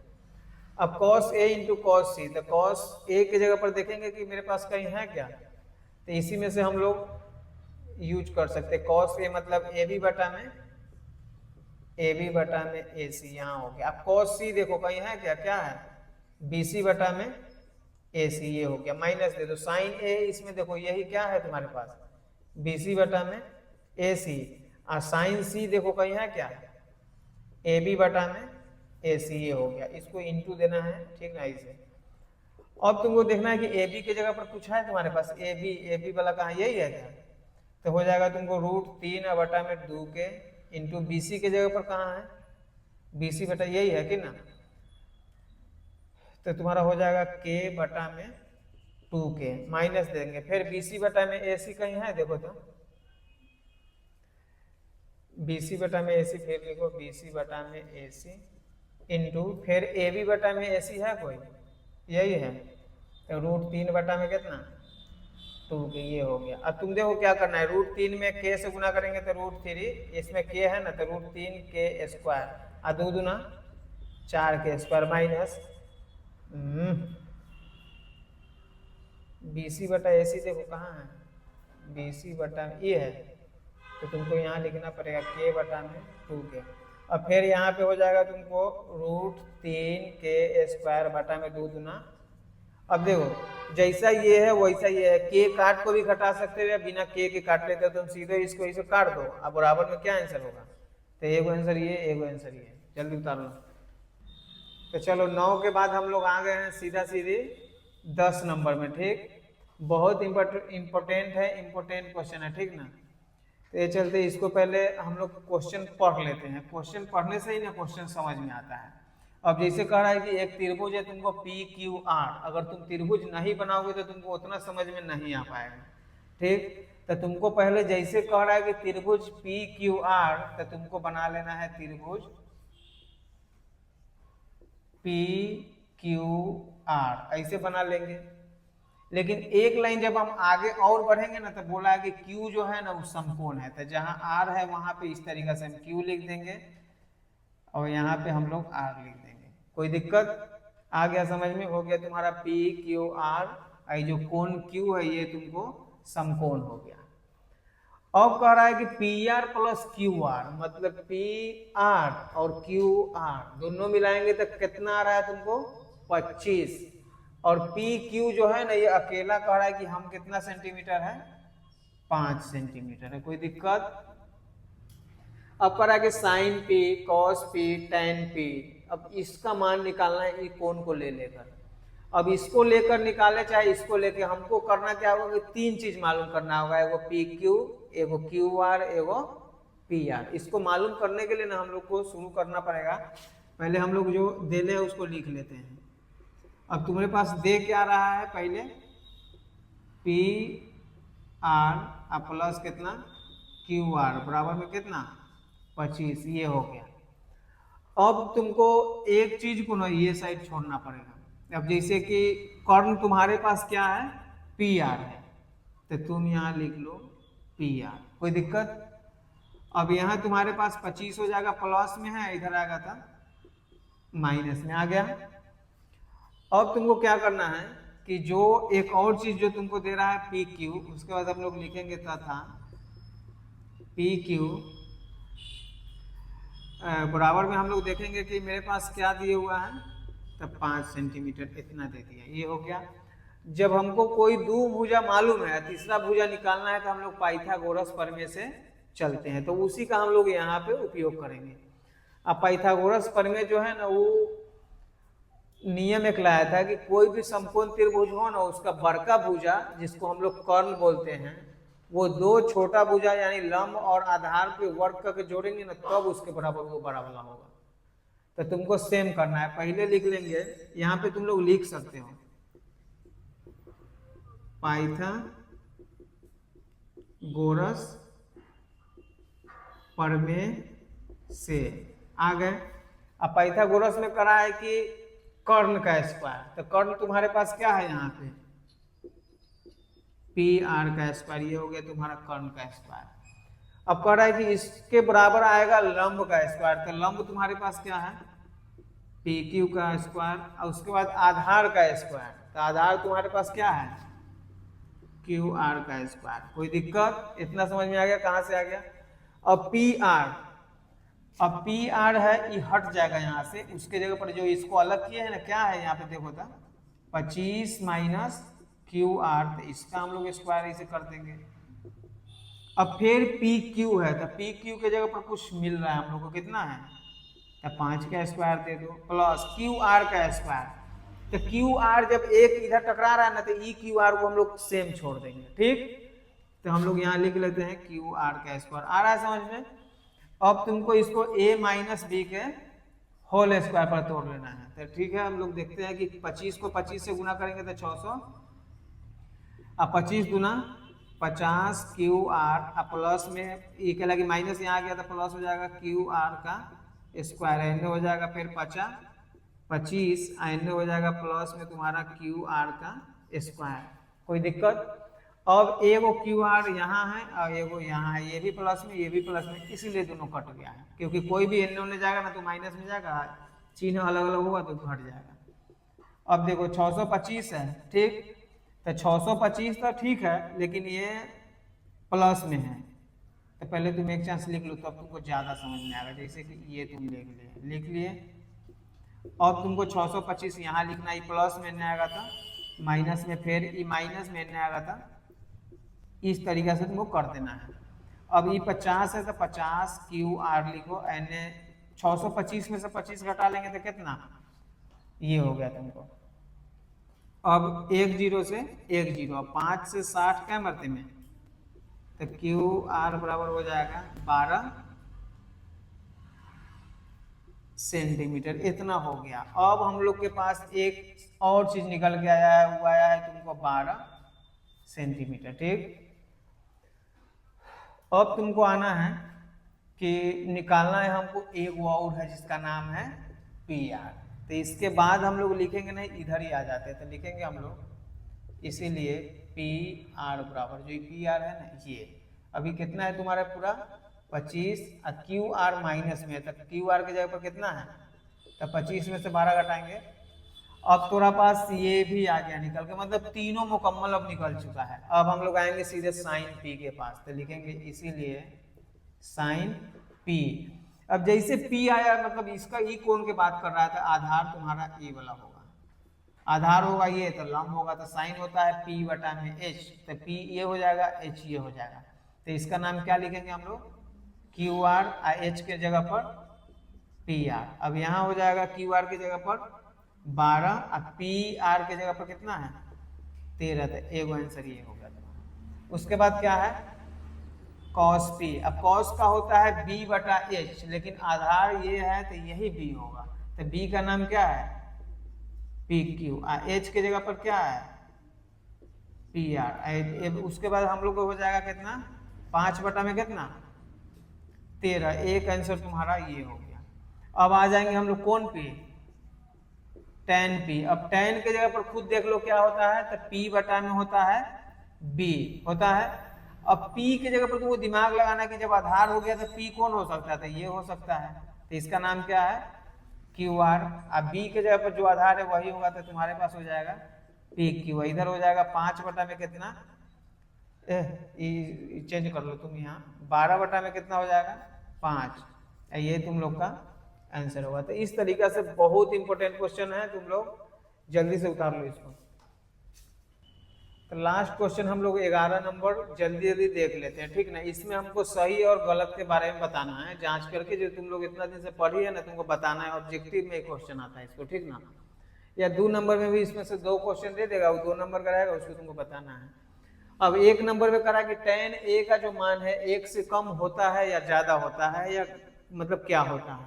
अब cos A into cos C, तो cos A की जगह पर देखेंगे कि मेरे पास कहीं है क्या, तो इसी में से हम लोग यूज कर सकते हैं। cos A मतलब AB बटा में AC, यहाँ हो गया। अब cos C देखो कहीं है क्या, क्या है BC बटा में AC, ये हो गया, माइनस दे दो साइन A, इसमें देखो यही क्या है तुम्हारे पास BC बटा में AC, और साइन C देखो कहीं है क्या AB बटा में AC, ये हो गया। इसको इंटू देना है, ठीक ना, इसे। अब तुमको देखना है कि AB की जगह पर कुछ है तुम्हारे पास, AB वाला कहाँ, यही है क्या, तो हो जाएगा तुमको √3 बटा में 2 के, इंटू BC की जगह पर कहाँ है, BC बटा यही है कि ना, तो तुम्हारा हो जाएगा k बटा में 2 के, माइनस देंगे फिर BC बटा में AC कहीं है, देखो तो BC बटा में AC, फिर देखो BC बटा में AC इंटू फिर AB बटा में AC है कोई, यही है, तो √3 बटा में कितना 2 के, ये हो गया। अब तुम देखो क्या करना है, √3 में k से गुना करेंगे तो √3, इसमें k है ना, तो √3k², और 2 दूना 4k² माइनस BC बटा AC देखो कहाँ है, BC बटा ये है, तो तुमको यहाँ लिखना पड़ेगा k बटा में 2k। अब फिर यहाँ पे हो जाएगा तुमको √3k² बटा में 2 दूना। अब देखो जैसा ये है वैसा ये है, k काट को भी घटा सकते हो या बिना k के काट लेते हो, तुम सीधे इसको इसे काट दो। अब बराबर में क्या आंसर होगा, तो एगो आंसर ये, एगो आंसर ये, जल्दी उतार लो। तो चलो 9 के बाद हम लोग आ गए हैं सीधा सीधे 10 नंबर में। ठीक, बहुत इम्पोर्टेंट है, इम्पोर्टेंट क्वेश्चन है, ठीक ना। तो ये चलते इसको पहले हम लोग क्वेश्चन पढ़ लेते हैं। क्वेश्चन पढ़ने से ही ना क्वेश्चन समझ में आता है। अब जैसे कह रहा है कि एक त्रिभुज है तुमको PQR, अगर तुम त्रिभुज नहीं बनाओगे तो तुमको उतना समझ में नहीं आ पाएगा। ठीक, तो तुमको पहले जैसे कह रहा है कि त्रिभुज PQR, तो तुमको बना लेना है त्रिभुज PQR, ऐसे बना लेंगे। लेकिन एक लाइन जब हम आगे और बढ़ेंगे ना तो बोला है कि Q जो है ना वो समकोण है, तो जहां R है वहां पे इस तरीके से हम Q लिख देंगे और यहाँ पे हम लोग R लिख देंगे। कोई दिक्कत आ गया समझ में? हो गया तुम्हारा PQR, जो कोण Q है ये तुमको समकोण हो गया। अब कह रहा है कि PR प्लस QR, मतलब PR और QR दोनों मिलाएंगे तो कितना आ रहा है तुमको 25, और PQ जो है ना ये अकेला कह रहा है कि हम कितना सेंटीमीटर है, 5 सेंटीमीटर है। कोई दिक्कत? अब कह रहा है कि sin P, cos P, tan P, अब इसका मान निकालना है ये कोण को ले लेकर। अब इसको लेकर निकाले चाहे इसको लेकर, हमको करना क्या होगा कि 3 चीज मालूम करना होगा, एगो PQ, एगो QR, एगो PR। इसको मालूम करने के लिए ना हम लोग को शुरू करना पड़ेगा, पहले हम लोग जो देने हैं उसको लिख लेते हैं। अब तुम्हारे पास दे क्या रहा है, पहले PR प्लस कितना QR बराबर में कितना 25, ये हो गया। अब तुमको एक चीज को ना ये साइड छोड़ना पड़ेगा। अब जैसे कि कर्ण तुम्हारे पास क्या है, PR है, तो तुम यहाँ लिख लो PR, कोई दिक्कत? अब यहाँ तुम्हारे पास 25 हो जाएगा, प्लस में है, इधर आएगा था माइनस में आ गया। अब तुमको क्या करना है कि जो एक और चीज जो तुमको दे रहा है PQ, उसके बाद हम लोग लिखेंगे तथा PQ बराबर में हम लोग देखेंगे कि मेरे पास क्या दिए हुआ है, तब 5 सेंटीमीटर इतना दे दिया, ये हो गया। जब हमको कोई दो भुजा मालूम है, तीसरा भुजा निकालना है, तो हम लोग पाइथागोरस प्रमेय से चलते हैं, तो उसी का हम लोग यहाँ पे उपयोग करेंगे। अब पाइथागोरस प्रमेय जो है ना वो नियम एक लाया था कि कोई भी समकोण त्रिभुज हो ना, उसका बड़का भुजा जिसको हम लोग कर्ण बोलते हैं, वो दो छोटा भुजा यानी लंब और आधार पे वर्ग करके जोड़ेंगे ना, तब उसके बराबर वो बड़ा वाला होगा। तो तुमको सेम करना है, पहले लिख लेंगे, यहाँ पे तुम लोग लिख सकते हो पाइथागोरस प्रमेय से आ गए। अब पाइथागोरस में करा है कि कर्ण का स्क्वायर, तो कर्ण तुम्हारे पास क्या है यहाँ पे PR का स्क्वायर, ये हो गया तुम्हारा कर्ण का स्क्वायर। अब कह रहा है कि इसके बराबर आएगा लंब का स्क्वायर, तो लंब तुम्हारे पास क्या है PQ का स्क्वायर, और उसके बाद आधार का स्क्वायर, तो आधार तुम्हारे पास क्या है QR का स्क्वायर। कोई दिक्कत? इतना समझ में आ गया? कहाँ से आ गया? अब PR है, ये हट जाएगा यहाँ से, उसके जगह पर जो इसको अलग किए है ना, क्या है यहाँ पे देखो था 25 माइनस QR, तो इसका हम लोग स्क्वायर ऐसे कर देंगे। अब फिर PQ है, तो PQ के जगह पर कुछ मिल रहा है हम लोग को, कितना है, तो 5 का स्क्वायर दे दो प्लस QR का स्क्वायर। तो QR जब एक इधर टकरा रहा है ना, तो EQR को हम लोग सेम छोड़ देंगे। ठीक, तो हम लोग यहाँ लिख लेते हैं QR का स्क्वायर। आ रहा है समझ में? अब तुमको इसको A माइनस B के होल स्क्वायर पर तोड़ लेना है। तो ठीक है, हम लोग देखते हैं कि 25 को 25 से गुना करेंगे तो 600, अब 25 गुना 50 QR, प्लस में ये क्या लगी माइनस यहाँ आ गया, तो प्लस हो जाएगा QR का स्क्वायर, एन हो जाएगा फिर 25 एन हो जाएगा प्लस में तुम्हारा QR का स्क्वायर। कोई दिक्कत? अब एगो QR यहाँ है और एगो यहाँ है, ये भी प्लस में ये भी प्लस में, इसीलिए दोनों कट गया है, क्योंकि कोई भी एन होने जाएगा ना तो माइनस में जाएगा, चिन्ह अलग अलग होगा तो घट जाएगा। अब देखो 625 है, ठीक, तो 625 तो ठीक है, लेकिन ये प्लस में है, तो पहले तुम एक चांस लिख लो तब तुमको ज्यादा समझ में आएगा। जैसे कि ये तुम लिख लिए। अब तुमको 625 यहाँ लिखना, ये प्लस में नहीं आएगा था, माइनस में, फिर ये माइनस में नहीं आएगा था, इस तरीके से तुमको कर देना है। अब ये 50 है तो 50 QR लिखो, एन 625 में से 25 घटा लेंगे तो कितना, ये हो गया तुमको। अब 1 0 से 1 0, अब 5 से 60 क्या मरते में, तो QR बराबर हो जाएगा 12 सेंटीमीटर, इतना हो गया। अब हम लोग के पास एक और चीज निकल के आया है, वो आया है तुमको 12 सेंटीमीटर, ठीक। अब तुमको आना है कि निकालना है हमको एक और है जिसका नाम है PR। तो इसके बाद हम लोग लिखेंगे नहीं, इधर ही आ जाते हैं, तो लिखेंगे हम लोग, इसीलिए PR बराबर, जो PR है ना ये, अभी कितना है तुम्हारा पूरा 25, और QR माइनस में है, तो QR की जगह पर कितना है, तो 25 में से 12 घटाएंगे। अब तुम्हारा पास ये भी आ गया निकल के, मतलब तीनों मुकम्मल अब निकल चुका है। अब हम लोग आएंगे सीधे साइन P के पास, तो लिखेंगे इसीलिए साइन P। अब जैसे P आया, मतलब इसका ई कोण की बात कर रहा था, आधार तुम्हारा ये वाला होगा, आधार होगा ये, तो लंब होगा, तो साइन होता है P बटा में H, तो P ये हो जाएगा, H ये हो जाएगा, तो इसका नाम क्या लिखेंगे हम लोग, QR, H के जगह पर PR। अब यहाँ हो जाएगा QR की जगह पर 12 और PR के जगह पर कितना है 13, तो एक आंसर ये हो गया तुम्हारा। उसके बाद क्या है cos P। अब cos का होता है B बटा H, लेकिन आधार ये है तो यही B होगा, तो B का नाम क्या है PQ, और H के जगह पर क्या है PR। उसके बाद हम लोग को हो जाएगा कितना 5 बटा में कितना 13, एक आंसर तुम्हारा ये हो गया। अब आ जाएंगे हम लोग कौन पे, tan P। अब tan के जगह पर खुद देख लो क्या होता है, तो P बटा में होता है B होता है। अब P की जगह पर तुमको दिमाग लगाना कि जब आधार हो गया तो P कौन हो सकता है, तो ये हो सकता है, तो इसका नाम क्या है QR। अब B के जगह पर जो आधार है वही होगा, तो तुम्हारे पास हो जाएगा PQ। इधर हो जाएगा 5 बटा में कितना, चेंज कर लो तुम, यहाँ 12 बटा में कितना हो जाएगा 5, ये तुम लोग का आंसर होगा। तो इस तरीका से बहुत इंपॉर्टेंट क्वेश्चन है, तुम लोग जल्दी से उतार लो इसको। तो लास्ट क्वेश्चन हम लोग 11 नंबर जल्दी जल्दी देख लेते हैं, ठीक ना। इसमें हमको सही और गलत के बारे में बताना है, जांच करके, जो तुम लोग इतना दिन से पढ़ी है ना, तुमको बताना है। ऑब्जेक्टिव में क्वेश्चन आता है इसको, ठीक ना, या 2 नंबर में भी इसमें से 2 क्वेश्चन दे देगा, वो 2 नंबर का रहेगा, उसको तुमको बताना है। अब 1 नंबर में करा कि tan A का जो मान है 1 से कम होता है या ज्यादा होता है, या मतलब क्या होता है,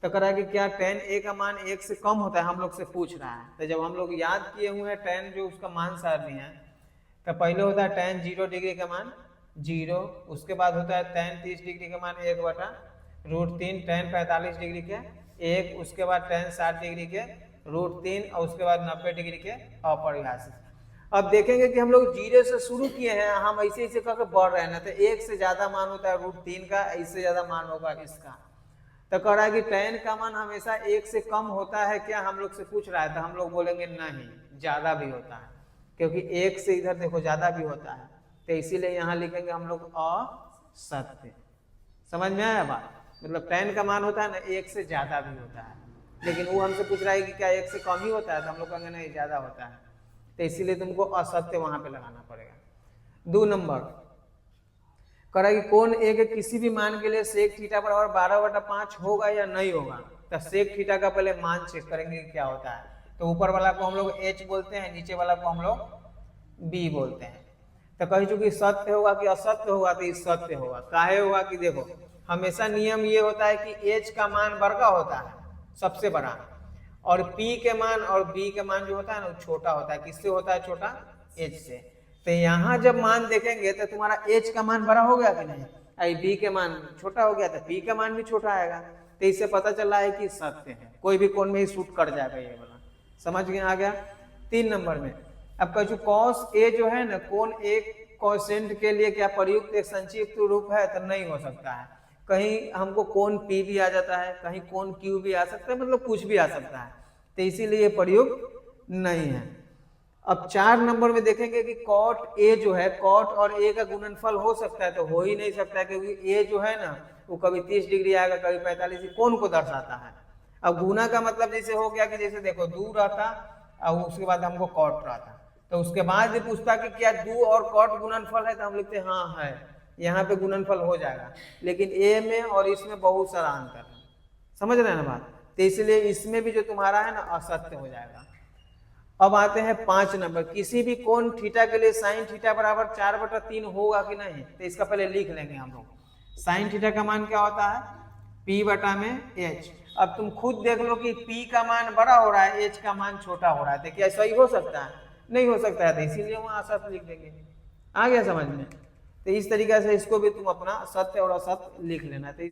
तो करा कि क्या tan A का मान 1 से कम होता है, हम लोग से पूछ रहा है। तो जब हम लोग याद किए हुए हैं tan जो उसका मान सारणी है, तो पहले होता है tan 0 डिग्री का मान 0, उसके बाद होता है tan 30 डिग्री का मान 1/√3, tan 45 डिग्री के 1, उसके बाद tan 60 डिग्री के √3, और उसके बाद 90 डिग्री के अपरिभाषित। अब देखेंगे कि हम लोग 0 से शुरू किए हैं, हम ऐसे ऐसे करके बढ़ रहे हैं ना, तो 1 से ज्यादा मान होता है √3 का, इससे ज्यादा मान होगा इसका। तो कह रहा है कि tan का मान हमेशा 1 से कम होता है क्या, हम लोग से पूछ रहा है, तो हम लोग बोलेंगे नहीं, ज्यादा भी होता है, क्योंकि 1 से इधर देखो ज्यादा भी होता है, तो इसीलिए यहाँ लिखेंगे हम लोग असत्य। समझ में आया बात, मतलब tan का मान होता है ना 1 से ज्यादा भी होता है, लेकिन वो हमसे पूछ रहा है कि क्या 1 से कम ही होता है, तो हम लोग कहेंगे नहीं ज्यादा होता है, तो इसीलिए तुमको असत्य वहां पे लगाना पड़ेगा। 2 नंबर करा कि कौन A के किसी भी मान के लिए sec थीटा बराबर 12/5 होगा या नहीं होगा। तो sec थीटा का पहले मान चेक करेंगे कि क्या होता है, तो ऊपर वाला को हम लोग H बोलते हैं, नीचे वाला को हम लोग B बोलते हैं। तो कही चूंकि सत्य होगा कि असत्य होगा, तो सत्य होगा। काहे होगा कि देखो हमेशा नियम ये होता है कि H का मान बड़ा होता है, सबसे बड़ा, और P के मान और B के मान जो होता है ना वो छोटा होता है। किससे होता है छोटा, H से। तो यहाँ जब मान देखेंगे तो तुम्हारा H का मान बड़ा हो गया कि नहीं, आई B के मान छोटा हो गया, तो P का मान भी छोटा आएगा, तो इससे पता चल रहा है कि सत्य है, कोई भी कोण में ही शूट कर जाएगा ये वाला। समझ गए, आ गया। 3 नंबर में अब कह cos A जो है ना, कोण एक कोसेंट के लिए क्या प्रयुक्त एक संक्षिप्त रूप है, तो नहीं हो सकता है। कहीं हमको कोण P भी आ जाता है, कहीं कोण Q भी आ सकता है, मतलब कुछ भी आ सकता है, तो इसीलिए ये प्रयोग नहीं है। अब 4 नंबर में देखेंगे कि कॉट ए जो है, कॉट और ए का गुणनफल हो सकता है, तो हो ही नहीं सकता है, क्योंकि ए जो है ना वो कभी 30 डिग्री आएगा, कभी 45, कोण को दर्शाता है। अब गुना का मतलब जैसे हो गया कि जैसे देखो दू रहता और उसके बाद हमको कॉट रहता, तो उसके बाद भी पूछता कि क्या दू और कॉट गुणनफल है, तो हम लिखते हाँ है, यहाँ पे गुणनफल हो जाएगा। लेकिन ए में और इसमें बहुत सारा अंतर है, समझ रहे हैं ना बात, तो इसलिए इसमें भी जो तुम्हारा है ना असत्य हो जाएगा। अब आते हैं 5 नंबर, किसी भी कोण थीटा के लिए साइन थीटा बराबर 4/3 होगा कि नहीं, तो इसका पहले लिख लेंगे हम लोग। साइन थीटा का मान क्या होता है, P/H। अब तुम खुद देख लो कि P का मान बड़ा हो रहा है, H का मान छोटा हो रहा है, तो क्या सही हो सकता है, नहीं हो सकता है, तो इसीलिए वहां असत्य लिख देंगे। आ गया समझ में, तो इस तरीके से इसको भी तुम अपना सत्य और असत्य लिख लेना। तो